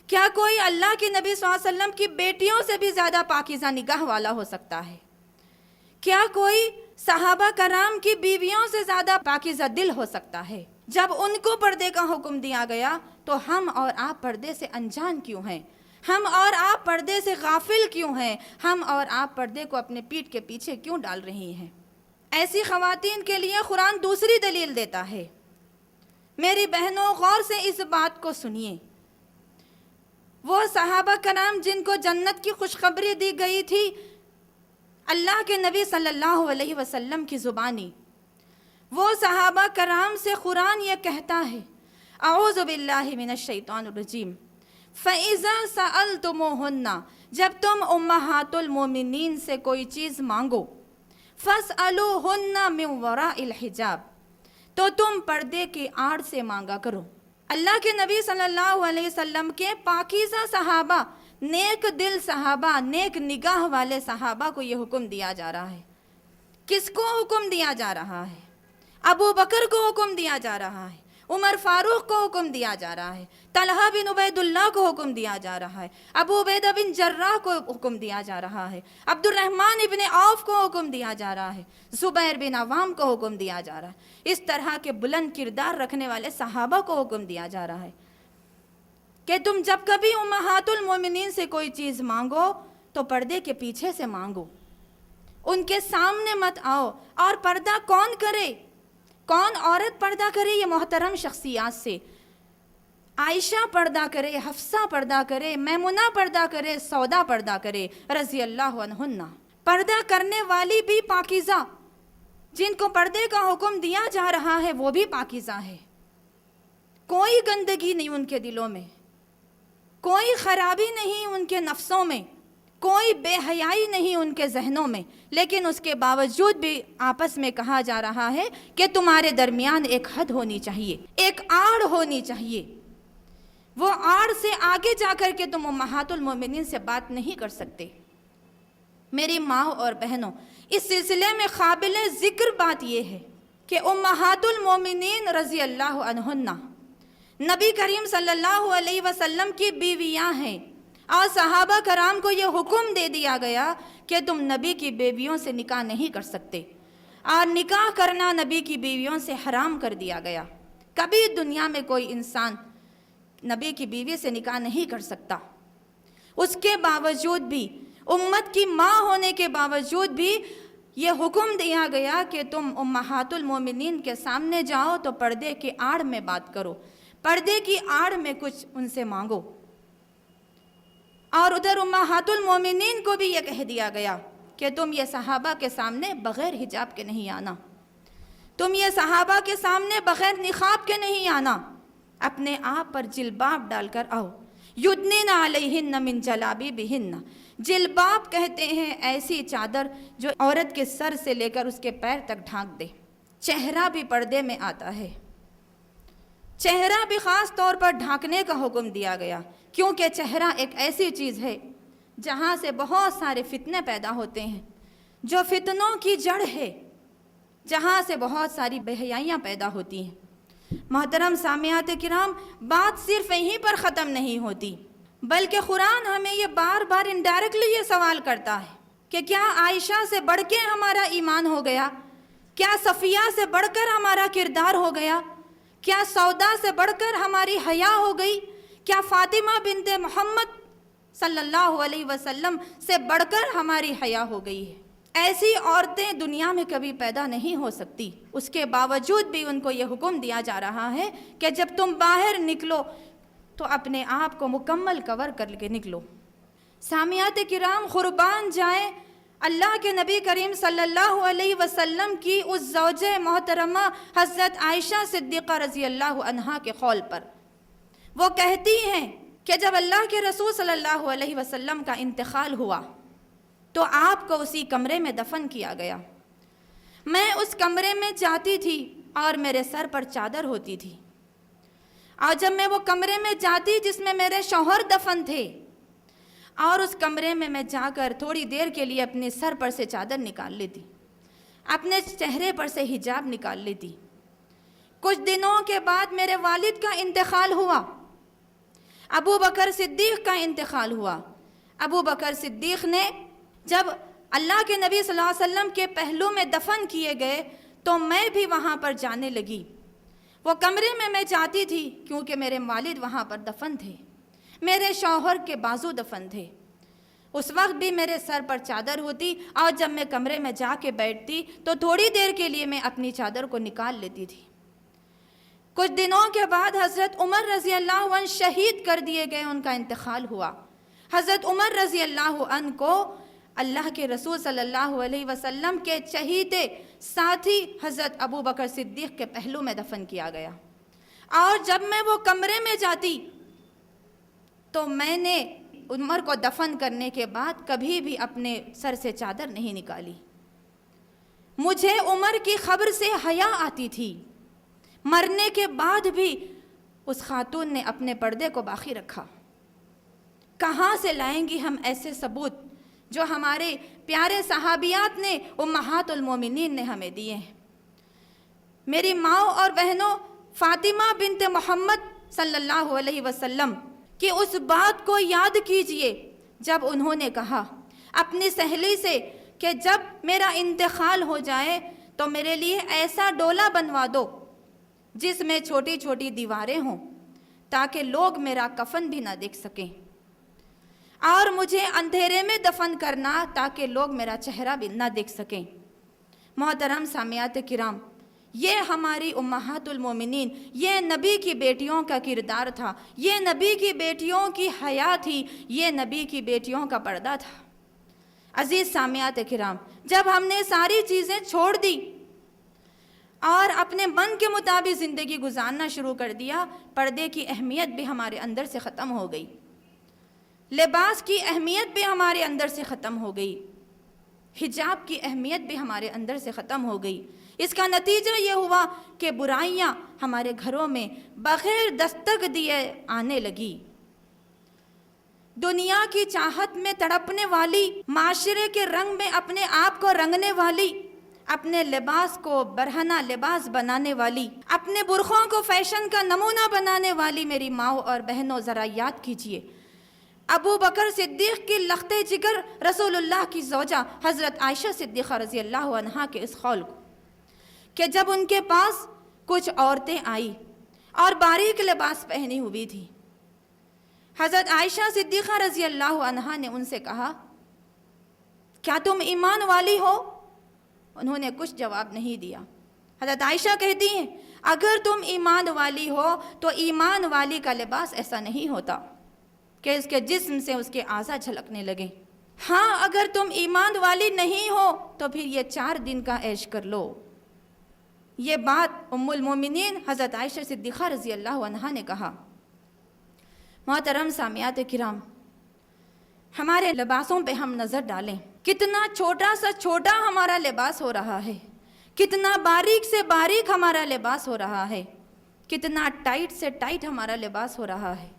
کیا کوئی اللہ کے نبی صلی اللہ علیہ وسلم کی بیٹیوں سے بھی زیادہ پاکیزہ نگاہ والا ہو سکتا ہے؟ کیا کوئی صحابہ کرام کی بیویوں سے زیادہ پاکیزہ دل ہو سکتا ہے؟ جب ان کو پردے کا حکم دیا گیا تو ہم اور آپ پردے سے انجان کیوں ہیں؟ ہم اور آپ پردے سے غافل کیوں ہیں؟ ہم اور آپ پردے کو اپنے پیٹھ کے پیچھے کیوں ڈال رہی ہیں؟ ایسی خواتین کے لیے قرآن دوسری دلیل دیتا ہے۔ میری بہنوں، غور سے اس بات کو سنیے۔ وہ صحابہ کرام جن کو جنت کی خوشخبری دی گئی تھی اللہ کے نبی صلی اللہ علیہ وسلم کی زبانی، وہ صحابہ کرام سے قرآن یہ کہتا ہے، اعوذ باللہ من الشیطان الرجیم، فَإِذَا سَأَلْتُمُوهُنَّ، جب تم امہات المومنین سے کوئی چیز مانگو، فَاسْأَلُوهُنَّ مِنْ وَرَاءِ الْحِجَابِ، تو تم پردے کی آڑ سے مانگا کرو۔ اللہ کے نبی صلی اللہ علیہ وسلم کے پاکیزہ صحابہ، نیک دل صحابہ، نیک نگاہ والے صحابہ کو یہ حکم دیا جا رہا ہے۔ کس کو حکم دیا جا رہا ہے؟ ابو بکر کو حکم دیا جا رہا ہے، عمر فاروق کو حکم دیا جا رہا ہے، طلحہ بن عبید اللہ کو حکم دیا جا رہا ہے، ابو عبیدہ بن جراح کو حکم دیا جا رہا ہے، عبد الرحمن ابن عوف کو حکم دیا جا رہا ہے، زبیر بن عوام کو حکم دیا جا رہا ہے۔ اس طرح کے بلند کردار رکھنے والے صحابہ کو حکم دیا جا رہا ہے کہ تم جب کبھی امہات المومنین سے کوئی چیز مانگو تو پردے کے پیچھے سے مانگو، ان کے سامنے مت آؤ۔ اور پردہ کون کرے؟ کون عورت پردہ کرے؟ یہ محترم شخصیات سے، عائشہ پردہ کرے، حفصہ پردہ کرے، میمونہ پردہ کرے، سودا پردہ کرے رضی اللہ عنہن۔ پردہ کرنے والی بھی پاکیزہ، جن کو پردے کا حکم دیا جا رہا ہے وہ بھی پاکیزہ ہے، کوئی گندگی نہیں ان کے دلوں میں، کوئی خرابی نہیں ان کے نفسوں میں، کوئی بے حیائی نہیں ان کے ذہنوں میں، لیکن اس کے باوجود بھی آپس میں کہا جا رہا ہے کہ تمہارے درمیان ایک حد ہونی چاہیے، ایک آڑ ہونی چاہیے۔ وہ آڑ سے آگے جا کر کے تم امہات المومنین سے بات نہیں کر سکتے۔ میری ماں اور بہنوں، اس سلسلے میں قابل ذکر بات یہ ہے کہ امہات المومنین رضی اللہ عنہن نبی کریم صلی اللہ علیہ وسلم کی بیویاں ہیں، اور صحابہ کرام کو یہ حکم دے دیا گیا کہ تم نبی کی بیویوں سے نکاح نہیں کر سکتے، اور نکاح کرنا نبی کی بیویوں سے حرام کر دیا گیا۔ کبھی دنیا میں کوئی انسان نبی کی بیوی سے نکاح نہیں کر سکتا۔ اس کے باوجود بھی، امت کی ماں ہونے کے باوجود بھی یہ حکم دیا گیا کہ تم امہات المومنین کے سامنے جاؤ تو پردے کی آڑ میں بات کرو، پردے کی آڑ میں کچھ ان سے مانگو۔ اور ادھر امہات المومنین کو بھی یہ کہہ دیا گیا کہ تم یہ صحابہ کے سامنے بغیر حجاب کے نہیں آنا، تم یہ صحابہ کے سامنے بغیر نقاب کے نہیں آنا، اپنے آپ پر جلباب ڈال کر آؤ۔ یدنین علیہن من جلابیبہن، جلباب کہتے ہیں ایسی چادر جو عورت کے سر سے لے کر اس کے پیر تک ڈھانک دے۔ چہرہ بھی پردے میں آتا ہے، چہرہ بھی خاص طور پر ڈھانکنے کا حکم دیا گیا، کیونکہ چہرہ ایک ایسی چیز ہے جہاں سے بہت سارے فتنے پیدا ہوتے ہیں، جو فتنوں کی جڑ ہے، جہاں سے بہت ساری بے حیائیاں پیدا ہوتی ہیں۔ محترم سامعات کرام، بات صرف یہیں پر ختم نہیں ہوتی، بلکہ قرآن ہمیں یہ بار بار انڈائریکٹلی یہ سوال کرتا ہے کہ کیا عائشہ سے بڑھ کے ہمارا ایمان ہو گیا؟ کیا صفیہ سے بڑھ کر ہمارا کردار ہو گیا؟ کیا سودا سے بڑھ کر ہماری حیا ہو گئی؟ کیا فاطمہ بنت محمد صلی اللہ علیہ وسلم سے بڑھ کر ہماری حیا ہو گئی ہے؟ ایسی عورتیں دنیا میں کبھی پیدا نہیں ہو سکتی۔ اس کے باوجود بھی ان کو یہ حکم دیا جا رہا ہے کہ جب تم باہر نکلو تو اپنے آپ کو مکمل کور کر کے نکلو۔ سامعات کرام، قربان جائیں اللہ کے نبی کریم صلی اللہ علیہ وسلم کی اس زوجہ محترمہ حضرت عائشہ صدیقہ رضی اللہ عنہا کے قول پر۔ وہ کہتی ہیں کہ جب اللہ کے رسول صلی اللہ علیہ وسلم کا انتقال ہوا تو آپ کو اسی کمرے میں دفن کیا گیا۔ میں اس کمرے میں جاتی تھی اور میرے سر پر چادر ہوتی تھی، اور جب میں وہ کمرے میں جاتی جس میں میرے شوہر دفن تھے، اور اس کمرے میں جا کر تھوڑی دیر کے لیے اپنے سر پر سے چادر نکال لیتی، اپنے چہرے پر سے حجاب نکال لیتی۔ کچھ دنوں کے بعد میرے والد کا انتقال ہوا، ابو بکر صدیق کا انتقال ہوا۔ ابو بکر صدیق نے جب اللہ کے نبی صلی اللہ علیہ وسلم کے پہلو میں دفن کیے گئے تو میں بھی وہاں پر جانے لگی۔ وہ کمرے میں جاتی تھی کیونکہ میرے والد وہاں پر دفن تھے، میرے شوہر کے بازو دفن تھے۔ اس وقت بھی میرے سر پر چادر ہوتی، اور جب میں کمرے میں جا کے بیٹھتی تو تھوڑی دیر کے لیے میں اپنی چادر کو نکال لیتی تھی۔ کچھ دنوں کے بعد حضرت عمر رضی اللہ عنہ شہید کر دیے گئے، ان کا انتقال ہوا۔ حضرت عمر رضی اللہ عنہ کو اللہ کے رسول صلی اللہ علیہ وسلم کے چہیتے ساتھی حضرت ابو بکر صدیق کے پہلو میں دفن کیا گیا۔ اور جب میں وہ کمرے میں جاتی تو میں نے عمر کو دفن کرنے کے بعد کبھی بھی اپنے سر سے چادر نہیں نکالی۔ مجھے عمر کی خبر سے حیا آتی تھی، مرنے کے بعد بھی اس خاتون نے اپنے پردے کو باقی رکھا۔ کہاں سے لائیں گی ہم ایسے ثبوت جو ہمارے پیارے صحابیات نے، امہات المومنین نے ہمیں دیے ہیں۔ میری ماں اور بہنوں، فاطمہ بنت محمد صلی اللہ علیہ وسلم کی اس بات کو یاد کیجئے جب انہوں نے کہا اپنی سہیلی سے کہ جب میرا انتقال ہو جائے تو میرے لیے ایسا ڈولا بنوا دو جس میں چھوٹی چھوٹی دیواریں ہوں تاکہ لوگ میرا کفن بھی نہ دیکھ سکیں، اور مجھے اندھیرے میں دفن کرنا تاکہ لوگ میرا چہرہ بھی نہ دیکھ سکیں۔ محترم سامعات کرام، یہ ہماری امہات المومنین، یہ نبی کی بیٹیوں کا کردار تھا، یہ نبی کی بیٹیوں کی حیا تھی، یہ نبی کی بیٹیوں کا پردہ تھا۔ عزیز سامعات کرام، جب ہم نے ساری چیزیں چھوڑ دی اور اپنے من کے مطابق زندگی گزارنا شروع کر دیا، پردے کی اہمیت بھی ہمارے اندر سے ختم ہو گئی، لباس کی اہمیت بھی ہمارے اندر سے ختم ہو گئی، حجاب کی اہمیت بھی ہمارے اندر سے ختم ہو گئی۔ اس کا نتیجہ یہ ہوا کہ برائیاں ہمارے گھروں میں بغیر دستک دیے آنے لگی۔ دنیا کی چاہت میں تڑپنے والی، معاشرے کے رنگ میں اپنے آپ کو رنگنے والی، اپنے لباس کو برہنہ لباس بنانے والی، اپنے برقعوں کو فیشن کا نمونہ بنانے والی میری ماں اور بہنوں، ذرا یاد کیجئے ابو بکر صدیق کی لخت جگر رسول اللہ کی زوجہ حضرت عائشہ صدیقہ رضی اللہ عنہا کے اس قول کو کہ جب ان کے پاس کچھ عورتیں آئی اور باریک لباس پہنی ہوئی تھی، حضرت عائشہ صدیقہ رضی اللہ عنہا نے ان سے کہا کیا تم ایمان والی ہو؟ انہوں نے کچھ جواب نہیں دیا۔ حضرت عائشہ کہتی ہیں اگر تم ایمان والی ہو تو ایمان والی کا لباس ایسا نہیں ہوتا کہ اس کے جسم سے اس کے اعضاء جھلکنے لگیں۔ ہاں، اگر تم ایمان والی نہیں ہو تو پھر یہ 4 دن کا عیش کر لو۔ یہ بات ام المومنین حضرت عائشہ صدیقہ رضی اللہ عنہا نے کہا۔ محترم سامعات کرام، ہمارے لباسوں پہ ہم نظر ڈالیں، کتنا چھوٹا سا چھوٹا ہمارا لباس ہو رہا ہے، کتنا باریک سے باریک ہمارا لباس ہو رہا ہے، کتنا ٹائٹ سے ٹائٹ ہمارا لباس ہو رہا ہے،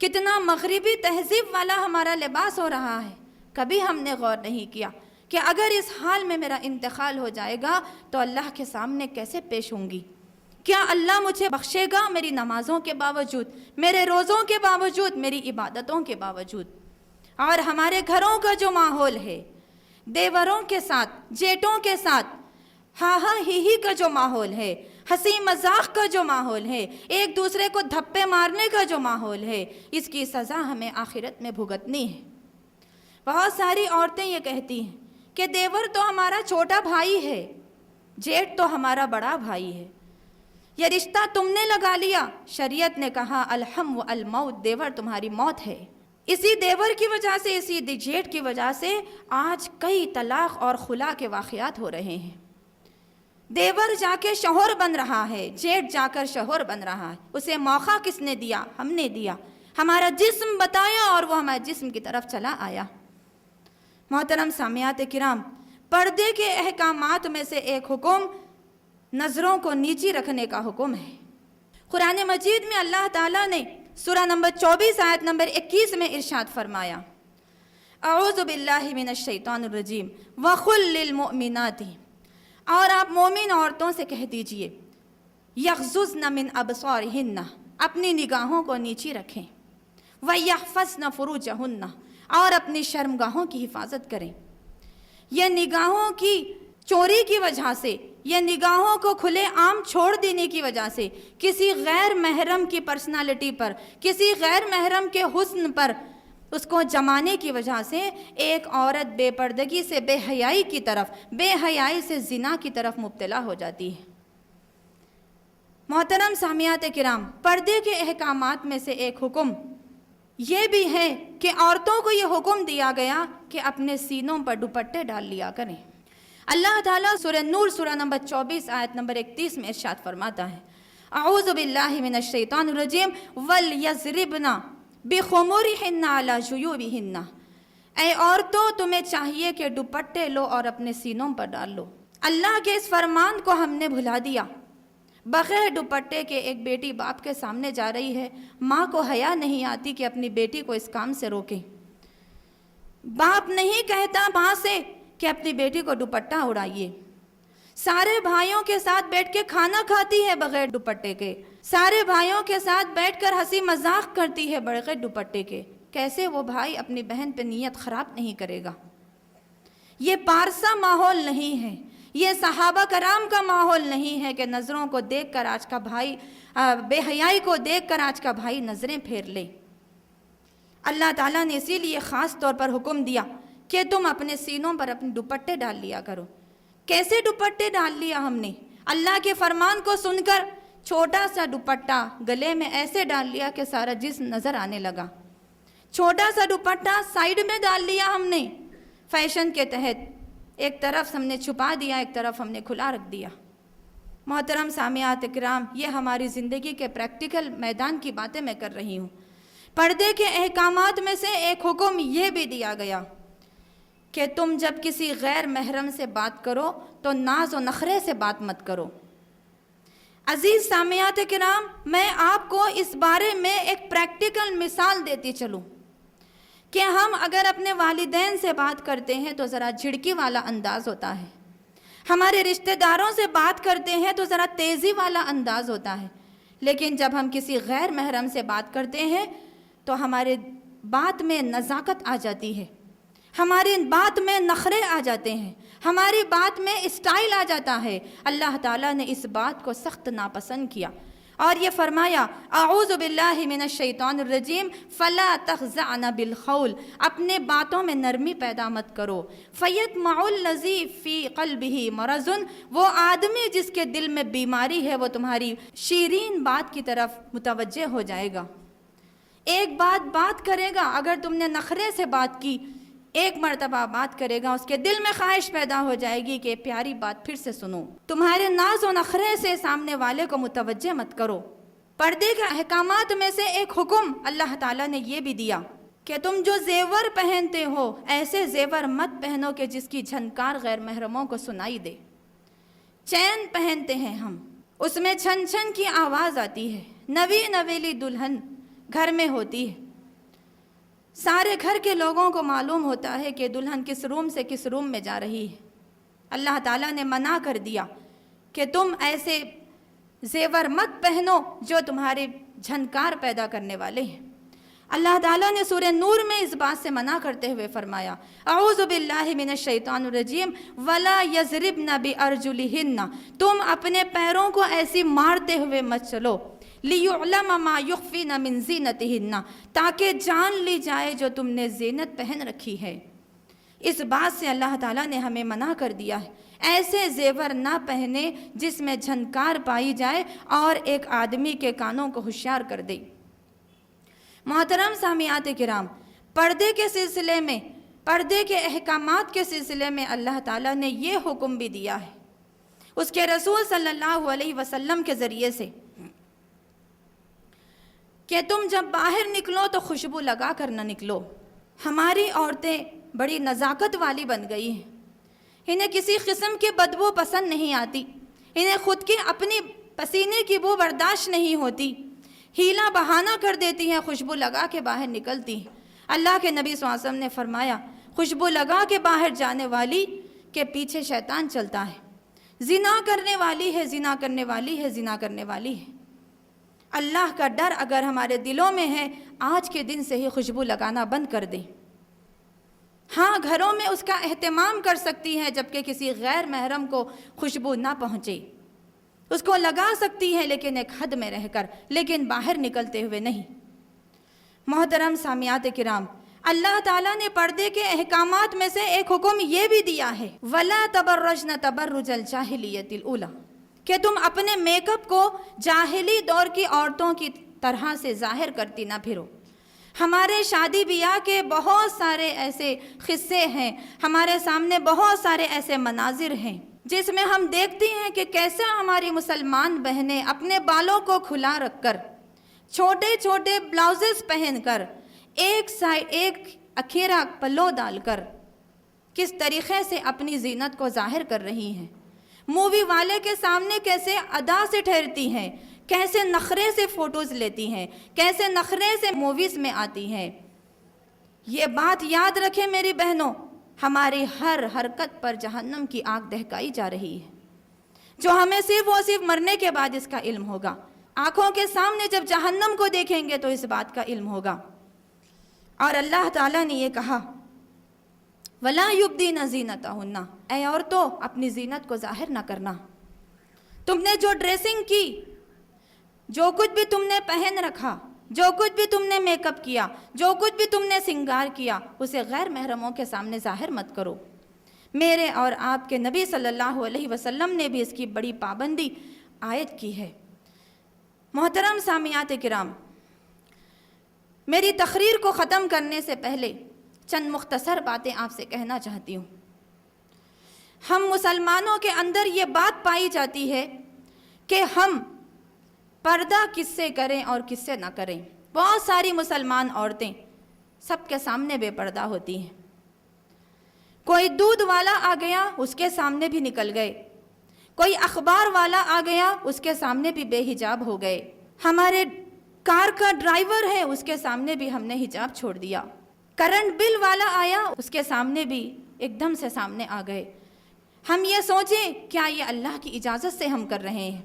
کتنا مغربی تہذیب والا ہمارا لباس ہو رہا ہے۔ کبھی ہم نے غور نہیں کیا کہ اگر اس حال میں میرا انتقال ہو جائے گا تو اللہ کے سامنے کیسے پیش ہوں گی؟ کیا اللہ مجھے بخشے گا میری نمازوں کے باوجود، میرے روزوں کے باوجود، میری عبادتوں کے باوجود؟ اور ہمارے گھروں کا جو ماحول ہے، دیوروں کے ساتھ، جیٹوں کے ساتھ ہاں ہاں ہی کا جو ماحول ہے، ہنسی مذاق کا جو ماحول ہے، ایک دوسرے کو دھپے مارنے کا جو ماحول ہے، اس کی سزا ہمیں آخرت میں بھگتنی ہے۔ بہت ساری عورتیں یہ کہتی ہیں کہ دیور تو ہمارا چھوٹا بھائی ہے، جیٹ تو ہمارا بڑا بھائی ہے، یہ رشتہ تم نے لگا لیا۔ شریعت نے کہا الحم و الموت، دیور تمہاری موت ہے۔ اسی دیور کی وجہ سے، اسی جیٹ کی وجہ سے آج کئی طلاق اور خلا کے واقعات ہو رہے ہیں۔ دیور جا کے شوہر بن رہا ہے، جیٹ جا کر شوہر بن رہا ہے۔ اسے موقع کس نے دیا؟ ہم نے دیا، ہمارا جسم بتایا اور وہ ہمارے جسم کی طرف چلا آیا۔ محترم سامعات کرام، پردے کے احکامات میں سے ایک حکم نظروں کو نیچی رکھنے کا حکم ہے۔ قرآن مجید میں اللہ تعالیٰ نے سورہ نمبر 24 آیت نمبر 21 میں ارشاد فرمایا، اعوذ باللہ من الشیطان الرجیم وَقُلْ لِلْمُؤْمِنَاتِ، اور آپ مومن عورتوں سے کہہ دیجئے، یغضضن من ابصارہن، اپنی نگاہوں کو نیچی رکھیں، وَیَحْفَظْنَ فُرُوجَہُنَّ، اور اپنی شرمگاہوں کی حفاظت کریں۔ یہ نگاہوں کی چوری کی وجہ سے، یہ نگاہوں کو کھلے عام چھوڑ دینے کی وجہ سے، کسی غیر محرم کی پرسنالٹی پر، کسی غیر محرم کے حسن پر اس کو جمانے کی وجہ سے ایک عورت بے پردگی سے بے حیائی کی طرف، بے حیائی سے زنا کی طرف مبتلا ہو جاتی ہے۔ محترم سامعات کرام، پردے کے احکامات میں سے ایک حکم یہ بھی ہے کہ عورتوں کو یہ حکم دیا گیا کہ اپنے سینوں پر دوپٹے ڈال لیا کریں۔ اللہ تعالیٰ سورہ نور سورہ نمبر 24 آیت نمبر 31 میں ارشاد فرماتا ہے، اعوذ باللہ من الشیطان الرجیم وَلْيَضْرِبْنَ بِخُمُرِهِنَّ عَلَى جُيُوبِهِنَّ، اے عورتوں تمہیں چاہیے کہ دوپٹے لو اور اپنے سینوں پر ڈال لو۔ اللہ کے اس فرمان کو ہم نے بھلا دیا۔ بغیر دوپٹے کے ایک بیٹی باپ کے سامنے جا رہی ہے، ماں کو حیا نہیں آتی کہ اپنی بیٹی کو اس کام سے روکے۔ باپ نہیں کہتا ماں سے کہ اپنی بیٹی کو دوپٹہ اڑائیے۔ سارے بھائیوں کے ساتھ بیٹھ کے کھانا کھاتی ہے بغیر دوپٹے کے، سارے بھائیوں کے ساتھ بیٹھ کر ہنسی مذاق کرتی ہے بغیر دوپٹے کے۔ کیسے وہ بھائی اپنی بہن پہ نیت خراب نہیں کرے گا؟ یہ پارسا ماحول نہیں ہے، یہ صحابہ کرام کا ماحول نہیں ہے کہ نظروں کو دیکھ کر آج کا بھائی، بے حیائی کو دیکھ کر آج کا بھائی نظریں پھیر لے۔ اللہ تعالیٰ نے اسی لیے خاص طور پر حکم دیا کہ تم اپنے سینوں پر اپنے دوپٹے ڈال لیا کرو۔ کیسے دوپٹے ڈال لیا ہم نے؟ اللہ کے فرمان کو سن کر چھوٹا سا دوپٹہ گلے میں ایسے ڈال لیا کہ سارا جسم نظر آنے لگا۔ چھوٹا سا دوپٹہ سائیڈ میں ڈال لیا ہم نے فیشن کے تحت، ایک طرف ہم نے چھپا دیا، ایک طرف ہم نے کھلا رکھ دیا۔ محترم سامعات کرام، یہ ہماری زندگی کے پریکٹیکل میدان کی باتیں میں کر رہی ہوں۔ پردے کے احکامات میں سے ایک حکم یہ بھی دیا گیا کہ تم جب کسی غیر محرم سے بات کرو تو ناز و نخرے سے بات مت کرو۔ عزیز سامعات کرام، میں آپ کو اس بارے میں ایک پریکٹیکل مثال دیتی چلوں کہ ہم اگر اپنے والدین سے بات کرتے ہیں تو ذرا جھڑکی والا انداز ہوتا ہے، ہمارے رشتہ داروں سے بات کرتے ہیں تو ذرا تیزی والا انداز ہوتا ہے، لیکن جب ہم کسی غیر محرم سے بات کرتے ہیں تو ہمارے بات میں نزاکت آ جاتی ہے، ہماری بات میں نخرے آ جاتے ہیں، ہماری بات میں اسٹائل آ جاتا ہے۔ اللہ تعالیٰ نے اس بات کو سخت ناپسند کیا اور یہ فرمایا، اعوذ باللہ من الشیطان الرجیم فلا تخضعن بالقول، اپنے باتوں میں نرمی پیدا مت کرو، فیطمع الذی فی قلبہ مرض، وہ آدمی جس کے دل میں بیماری ہے وہ تمہاری شیرین بات کی طرف متوجہ ہو جائے گا۔ ایک بات کرے گا، اگر تم نے نخرے سے بات کی، ایک مرتبہ بات کرے گا، اس کے دل میں خواہش پیدا ہو جائے گی کہ پیاری بات پھر سے سنو۔ تمہارے ناز و نخرے سے سامنے والے کو متوجہ مت کرو۔ پردے کے احکامات میں سے ایک حکم اللہ تعالیٰ نے یہ بھی دیا کہ تم جو زیور پہنتے ہو ایسے زیور مت پہنو کہ جس کی جھنکار غیر محرموں کو سنائی دے۔ چین پہنتے ہیں ہم، اس میں چھن چھن کی آواز آتی ہے، نوی نویلی دلہن گھر میں ہوتی ہے، سارے گھر کے لوگوں کو معلوم ہوتا ہے کہ دلہن کس روم سے کس روم میں جا رہی ہے۔ اللہ تعالیٰ نے منع کر دیا کہ تم ایسے زیور مت پہنو جو تمہارے جھنکار پیدا کرنے والے ہیں۔ اللہ تعالیٰ نے سورہ نور میں اس بات سے منع کرتے ہوئے فرمایا، اعوذ باللہ من الشیطان الرجیم ولا یضربن بارجلہن، تم اپنے پیروں کو ایسی مارتے ہوئے مت چلو، لِيُعْلَمَ مَا يُخْفِينَ مِن زِينَتِهِنَّ، تاکہ جان لی جائے جو تم نے زینت پہن رکھی ہے۔ اس بات سے اللہ تعالیٰ نے ہمیں منع کر دیا ہے، ایسے زیور نہ پہنے جس میں جھنکار پائی جائے اور ایک آدمی کے کانوں کو ہوشیار کر دے۔ محترم سامعات کرام، پردے کے سلسلے میں، پردے کے احکامات کے سلسلے میں اللہ تعالیٰ نے یہ حکم بھی دیا ہے اس کے رسول صلی اللہ علیہ وسلم کے ذریعے سے کہ تم جب باہر نکلو تو خوشبو لگا کر نہ نکلو۔ ہماری عورتیں بڑی نزاکت والی بن گئی ہیں، انہیں کسی قسم کی بدبو پسند نہیں آتی، انہیں خود کی اپنی پسینے کی بو برداشت نہیں ہوتی، ہیلا بہانہ کر دیتی ہیں، خوشبو لگا کے باہر نکلتی ہیں۔ اللہ کے نبی صلی اللہ علیہ وسلم نے فرمایا خوشبو لگا کے باہر جانے والی کے پیچھے شیطان چلتا ہے، زنا کرنے والی ہے، زنا کرنے والی ہے، زنا کرنے والی ہے۔ اللہ کا ڈر اگر ہمارے دلوں میں ہے، آج کے دن سے ہی خوشبو لگانا بند کر دیں۔ ہاں، گھروں میں اس کا اہتمام کر سکتی ہے جبکہ کسی غیر محرم کو خوشبو نہ پہنچے، اس کو لگا سکتی ہے لیکن ایک حد میں رہ کر، لیکن باہر نکلتے ہوئے نہیں۔ محترم سامعات کرام، اللہ تعالیٰ نے پردے کے احکامات میں سے ایک حکم یہ بھی دیا ہے وَلَا تَبَرَّجْنَ تَبَرُّجَ الْجَاهِلِيَّةِ الْأُولَىٰ، کہ تم اپنے میک اپ کو جاہلی دور کی عورتوں کی طرح سے ظاہر کرتی نہ پھرو۔ ہمارے شادی بیاہ کے بہت سارے ایسے قصے ہیں، ہمارے سامنے بہت سارے ایسے مناظر ہیں جس میں ہم دیکھتی ہیں کہ کیسے ہماری مسلمان بہنیں اپنے بالوں کو کھلا رکھ کر، چھوٹے چھوٹے بلاؤزز پہن کر، ایک اکھیرا پلو ڈال کر کس طریقے سے اپنی زینت کو ظاہر کر رہی ہیں، مووی والے کے سامنے کیسے ادا سے ٹھہرتی ہیں، کیسے نخرے سے فوٹوز لیتی ہیں، کیسے نخرے سے موویز میں آتی ہیں۔ یہ بات یاد رکھیں میری بہنوں، ہماری ہر حرکت پر جہنم کی آگ دہکائی جا رہی ہے، جو ہمیں صرف و صرف مرنے کے بعد اس کا علم ہوگا۔ آنکھوں کے سامنے جب جہنم کو دیکھیں گے تو اس بات کا علم ہوگا۔ اور اللہ تعالیٰ نے یہ کہا وَلَا يُبْدِينَ زِينَتَهُنَّ، اے عورتوں اپنی زینت کو ظاہر نہ کرنا۔ تم نے جو ڈریسنگ کی، جو کچھ بھی تم نے پہن رکھا، جو کچھ بھی تم نے میک اپ کیا، جو کچھ بھی تم نے سنگار کیا، اسے غیر محرموں کے سامنے ظاہر مت کرو۔ میرے اور آپ کے نبی صلی اللہ علیہ وسلم نے بھی اس کی بڑی پابندی عائد کی ہے۔ محترم سامعات کرام، میری تقریر کو ختم کرنے سے پہلے چند مختصر باتیں آپ سے کہنا چاہتی ہوں۔ ہم مسلمانوں کے اندر یہ بات پائی جاتی ہے کہ ہم پردہ کس سے کریں اور کس سے نہ کریں۔ بہت ساری مسلمان عورتیں سب کے سامنے بے پردہ ہوتی ہیں، کوئی دودھ والا آ گیا اس کے سامنے بھی نکل گئے، کوئی اخبار والا آ گیا اس کے سامنے بھی بے حجاب ہو گئے، ہمارے کار کا ڈرائیور ہے اس کے سامنے بھی ہم نے حجاب چھوڑ دیا، کرنٹ بل والا آیا اس کے سامنے بھی ایک دم سے سامنے آ گئے۔ ہم یہ سوچیں کیا یہ اللہ کی اجازت سے ہم کر رہے ہیں؟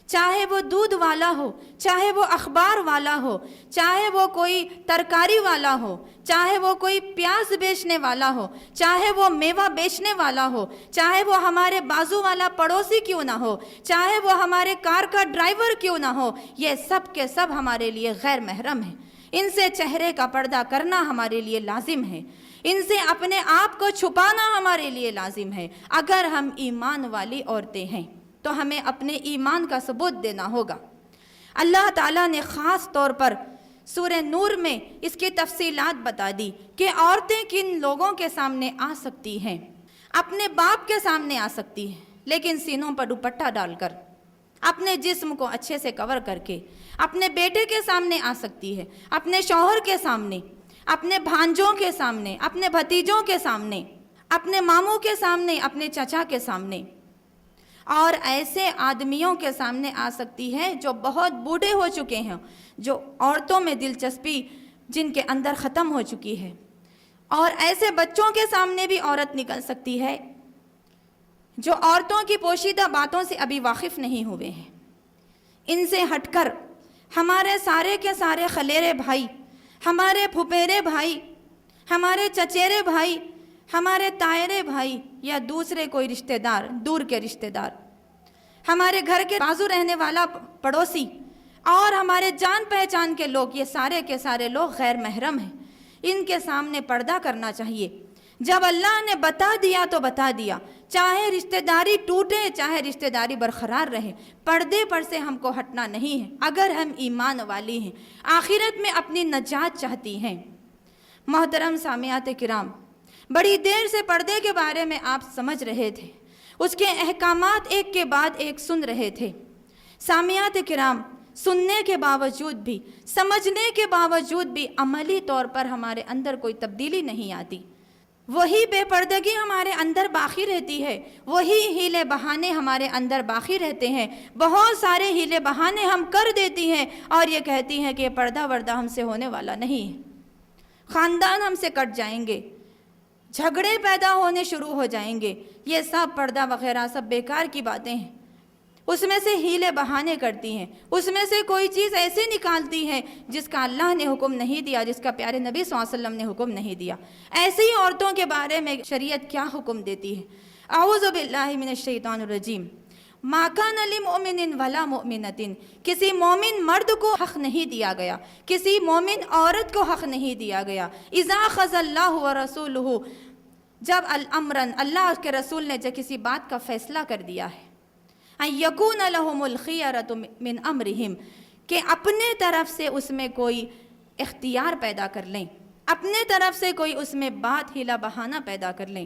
چاہے وہ دودھ والا ہو، چاہے وہ اخبار والا ہو، چاہے وہ کوئی ترکاری والا ہو، چاہے وہ کوئی پیاز بیچنے والا ہو، چاہے وہ میوہ بیچنے والا ہو، چاہے وہ ہمارے بازو والا پڑوسی کیوں نہ ہو، چاہے وہ ہمارے کار کا ڈرائیور کیوں نہ ہو، یہ سب کے سب ہمارے لیے غیر محرم ہیں۔ ان سے چہرے کا پردہ کرنا ہمارے لیے لازم ہے، ان سے اپنے آپ کو چھپانا ہمارے لیے لازم ہے۔ اگر ہم ایمان والی عورتیں ہیں تو ہمیں اپنے ایمان کا ثبوت دینا ہوگا۔ اللہ تعالیٰ نے خاص طور پر سورہ نور میں اس کی تفصیلات بتا دی کہ عورتیں کن لوگوں کے سامنے آ سکتی ہیں۔ اپنے باپ کے سامنے آ سکتی ہیں لیکن سینوں پر دوپٹہ ڈال کر، اپنے جسم کو اچھے سے کور کر کے، اپنے بیٹے کے سامنے آ سکتی ہے، اپنے شوہر کے سامنے، اپنے بھانجوں کے سامنے، اپنے بھتیجوں کے سامنے، اپنے ماموں کے سامنے، اپنے چچا کے سامنے، اور ایسے آدمیوں کے سامنے آ سکتی ہے جو بہت بوڑھے ہو چکے ہیں، جو عورتوں میں دلچسپی جن کے اندر ختم ہو چکی ہے، اور ایسے بچوں کے سامنے بھی عورت نکل سکتی ہے جو عورتوں کی پوشیدہ باتوں سے ابھی واقف نہیں ہوئے ہیں۔ ان سے ہٹ کر ہمارے سارے کے سارے خلیرے بھائی، ہمارے پھپھیرے بھائی، ہمارے چچیرے بھائی، ہمارے تائرے بھائی یا دوسرے کوئی رشتہ دار، دور کے رشتہ دار، ہمارے گھر کے بازو رہنے والا پڑوسی اور ہمارے جان پہچان کے لوگ، یہ سارے کے سارے لوگ غیر محرم ہیں۔ ان کے سامنے پردہ کرنا چاہیے۔ جب اللہ نے بتا دیا تو بتا دیا، چاہے رشتہ داری ٹوٹے چاہے رشتہ داری برقرار رہے، پردے پر سے ہم کو ہٹنا نہیں ہے۔ اگر ہم ایمان والی ہیں، آخرت میں اپنی نجات چاہتی ہیں، محترم سامعات کرام، بڑی دیر سے پردے کے بارے میں آپ سمجھ رہے تھے، اس کے احکامات ایک کے بعد ایک سن رہے تھے۔ سامعات کرام، سننے کے باوجود بھی، سمجھنے کے باوجود بھی عملی طور پر ہمارے اندر کوئی تبدیلی نہیں آتی۔ وہی بے پردگی ہمارے اندر باقی رہتی ہے، وہی ہیلے بہانے ہمارے اندر باقی رہتے ہیں۔ بہت سارے ہیلے بہانے ہم کر دیتی ہیں اور یہ کہتی ہیں کہ یہ پردہ وردہ ہم سے ہونے والا نہیں ہے، خاندان ہم سے کٹ جائیں گے، جھگڑے پیدا ہونے شروع ہو جائیں گے۔ یہ سب پردہ وغیرہ سب بیکار کی باتیں ہیں، اس میں سے ہیلے بہانے کرتی ہیں، اس میں سے کوئی چیز ایسی نکالتی ہیں جس کا اللہ نے حکم نہیں دیا، جس کا پیارے نبی صلی اللہ علیہ وسلم نے حکم نہیں دیا۔ ایسی عورتوں کے بارے میں شریعت کیا حکم دیتی ہے؟ اعوذ باللہ من الشیطان الرجیم۔ ما کان لمؤمن ولا مؤمنۃ، کسی مومن مرد کو حق نہیں دیا گیا، کسی مومن عورت کو حق نہیں دیا گیا۔ اذا قضى اللہ ورسولہ، جب الامرن، اللہ اس کے رسول نے جب کسی بات کا فیصلہ کر دیا ہے، ان یکون لہم الخیرۃ من امرہم، کہ اپنے طرف سے اس میں کوئی اختیار پیدا کر لیں، اپنے طرف سے کوئی اس میں بات ہیلا بہانہ پیدا کر لیں۔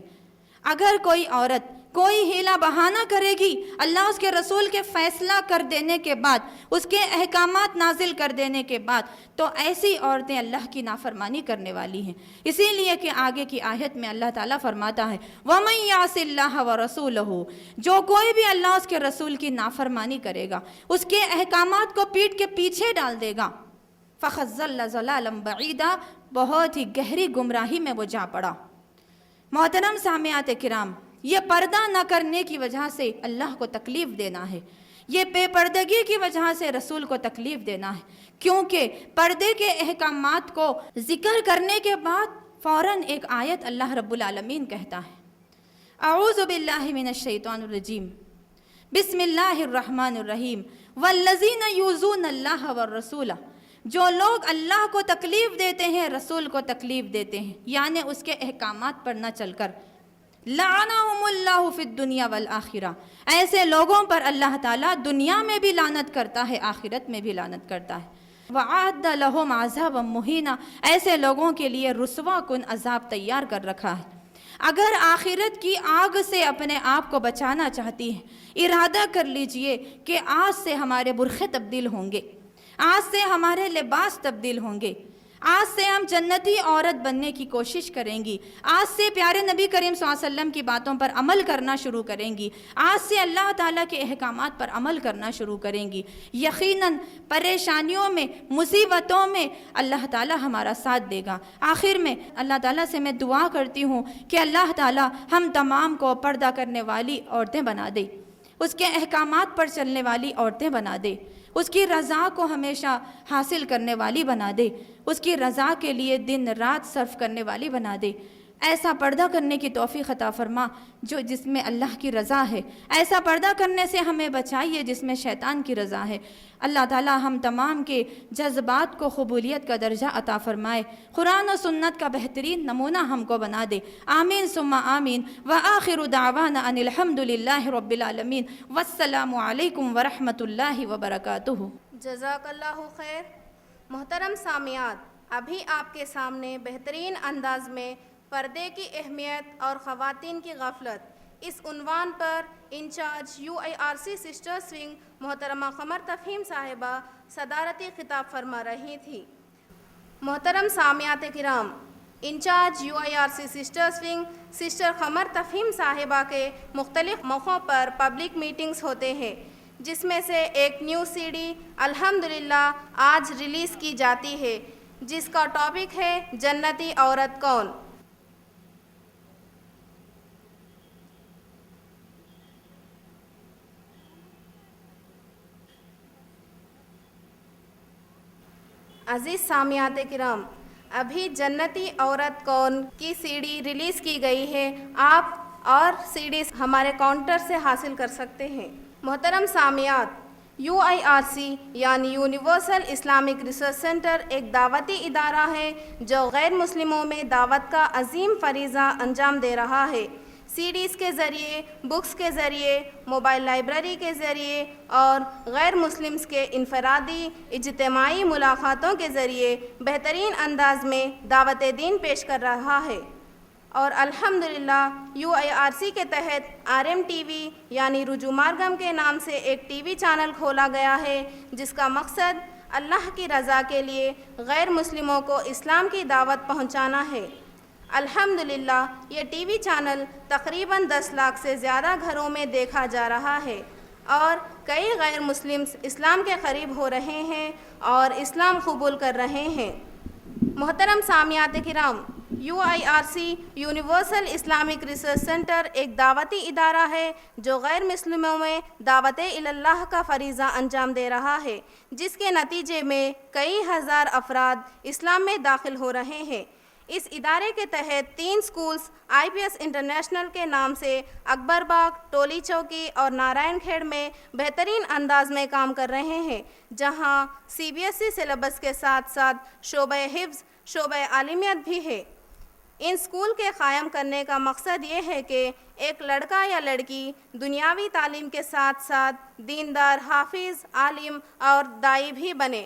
اگر کوئی عورت کوئی ہیلا بہانہ کرے گی، اللہ اس کے رسول کے فیصلہ کر دینے کے بعد، اس کے احکامات نازل کر دینے کے بعد، تو ایسی عورتیں اللہ کی نافرمانی کرنے والی ہیں۔ اسی لیے کہ آگے کی آیت میں اللہ تعالیٰ فرماتا ہے وَمَن يَعْصِ اللَّهَ وَرَسُولَهُ، جو کوئی بھی اللہ اس کے رسول کی نافرمانی کرے گا، اس کے احکامات کو پیٹ کے پیچھے ڈال دے گا، فَقَدْ ضَلَّ ضَلَالًا بَعِيدًا، بہت ہی گہری گمراہی میں وہ جا پڑا۔ محترم سامعات کرام، یہ پردہ نہ کرنے کی وجہ سے اللہ کو تکلیف دینا ہے، یہ بے پردگی کی وجہ سے رسول کو تکلیف دینا ہے، کیونکہ پردے کے احکامات کو ذکر کرنے کے بعد فوراً ایک آیت اللہ رب العالمین کہتا ہے، اعوذ باللہ من الشیطان الرجیم، بسم اللہ الرحمن الرحیم، والذین یؤذون اللہ والرسول، جو لوگ اللہ کو تکلیف دیتے ہیں، رسول کو تکلیف دیتے ہیں، یعنی اس کے احکامات پر نہ چل کر، لعنہم اللہ فی الدنیا والآخرہ، ایسے لوگوں پر اللہ تعالیٰ دنیا میں بھی لعنت کرتا ہے، آخرت میں بھی لعنت کرتا ہے۔ وَعَدَّ لَهُمْ عَذَابًا مُهِينًا، ایسے لوگوں کے لیے رسوا کن عذاب تیار کر رکھا ہے۔ اگر آخرت کی آگ سے اپنے آپ کو بچانا چاہتی ہیں، ارادہ کر لیجئے کہ آج سے ہمارے برقعے تبدیل ہوں گے، آج سے ہمارے لباس تبدیل ہوں گے، آج سے ہم جنتی عورت بننے کی کوشش کریں گی، آج سے پیارے نبی کریم صلی اللہ علیہ وسلم کی باتوں پر عمل کرنا شروع کریں گی، آج سے اللہ تعالیٰ کے احکامات پر عمل کرنا شروع کریں گی۔ یقیناً پریشانیوں میں، مصیبتوں میں اللہ تعالیٰ ہمارا ساتھ دے گا۔ آخر میں اللہ تعالیٰ سے میں دعا کرتی ہوں کہ اللہ تعالیٰ ہم تمام کو پردہ کرنے والی عورتیں بنا دے، اس کے احکامات پر چلنے والی عورتیں بنا دے، اس کی رضا کو ہمیشہ حاصل کرنے والی بنا دے، اس کی رضا کے لیے دن رات صرف کرنے والی بنا دے۔ ایسا پردہ کرنے کی توفیق عطا فرما جس میں اللہ کی رضا ہے، ایسا پردہ کرنے سے ہمیں بچائیے جس میں شیطان کی رضا ہے۔ اللہ تعالیٰ ہم تمام کے جذبات کو قبولیت کا درجہ عطا فرمائے، قرآن و سنت کا بہترین نمونہ ہم کو بنا دے۔ آمین ثم آمین، وآخر دعوانا ان الحمد للہ رب العالمین، والسلام علیکم ورحمۃ اللہ وبرکاتہ۔ جزاک اللہ خیر۔ محترم سامعات، ابھی آپ کے سامنے بہترین انداز میں پردے کی اہمیت اور خواتین کی غفلت، اس عنوان پر انچارج UIRC سسٹرز ونگ محترمہ قمر تفہیم صاحبہ صدارتی خطاب فرما رہی تھی۔ محترم سامعات کرام، in charge UIRC sisters wing sister Qamar Tafheem صاحبہ کے مختلف موقعوں پر پبلک میٹنگز ہوتے ہیں، جس میں سے ایک نیو CD الحمدللہ آج ریلیز کی جاتی ہے، جس کا ٹاپک ہے جنتی عورت کون۔ عزیز سامعات کرام، ابھی جنتی عورت کون کی CD ریلیز کی گئی ہے، آپ اور CDs ہمارے کاؤنٹر سے حاصل کر سکتے ہیں۔ محترم سامعات، UIRC یعنی یونیورسل اسلامک ریسرچ سینٹر ایک دعوتی ادارہ ہے جو غیر مسلموں میں دعوت کا عظیم فریضہ انجام دے رہا ہے۔ CDs کے ذریعے، بکس کے ذریعے، موبائل لائبریری کے ذریعے اور غیر مسلمز کے انفرادی اجتماعی ملاقاتوں کے ذریعے بہترین انداز میں دعوت دین پیش کر رہا ہے۔ اور الحمدللہ UIRC کے تحت RMTV یعنی رجوع مارگم کے نام سے ایک TV چینل کھولا گیا ہے، جس کا مقصد اللہ کی رضا کے لیے غیر مسلموں کو اسلام کی دعوت پہنچانا ہے۔ الحمدللہ یہ TV چینل تقریباً 10 لاکھ سے زیادہ گھروں میں دیکھا جا رہا ہے اور کئی غیر مسلمز اسلام کے قریب ہو رہے ہیں اور اسلام قبول کر رہے ہیں۔ محترم سامعات کرام، UIRC universal Islamic research centre ایک دعوتی ادارہ ہے جو غیر مسلموں میں دعوت اللہ کا فریضہ انجام دے رہا ہے، جس کے نتیجے میں کئی ہزار افراد اسلام میں داخل ہو رہے ہیں۔ اس ادارے کے تحت 3 سکولز IPS انٹرنیشنل کے نام سے اکبر باغ، ٹولی چوکی اور نارائن کھیڑ میں بہترین انداز میں کام کر رہے ہیں، جہاں CBSE سلیبس کے ساتھ ساتھ شعبہ حفظ، شعبہ عالمیت بھی ہے۔ ان سکول کے قائم کرنے کا مقصد یہ ہے کہ ایک لڑکا یا لڑکی دنیاوی تعلیم کے ساتھ ساتھ دیندار، حافظ، عالم اور داعی بھی بنے،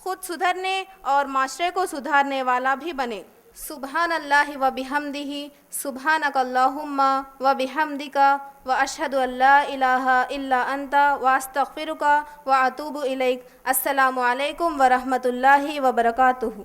خود سدھرنے اور معاشرے کو سدھارنے والا بھی بنے۔ سبحان اللہ و بحمدہ، سبحانک اللہم و بحمدک و اشہد ان لا الہ الا انت و استغفرک و اتوب الیک۔ السلام علیکم و رحمۃ اللہ وبرکاتہ۔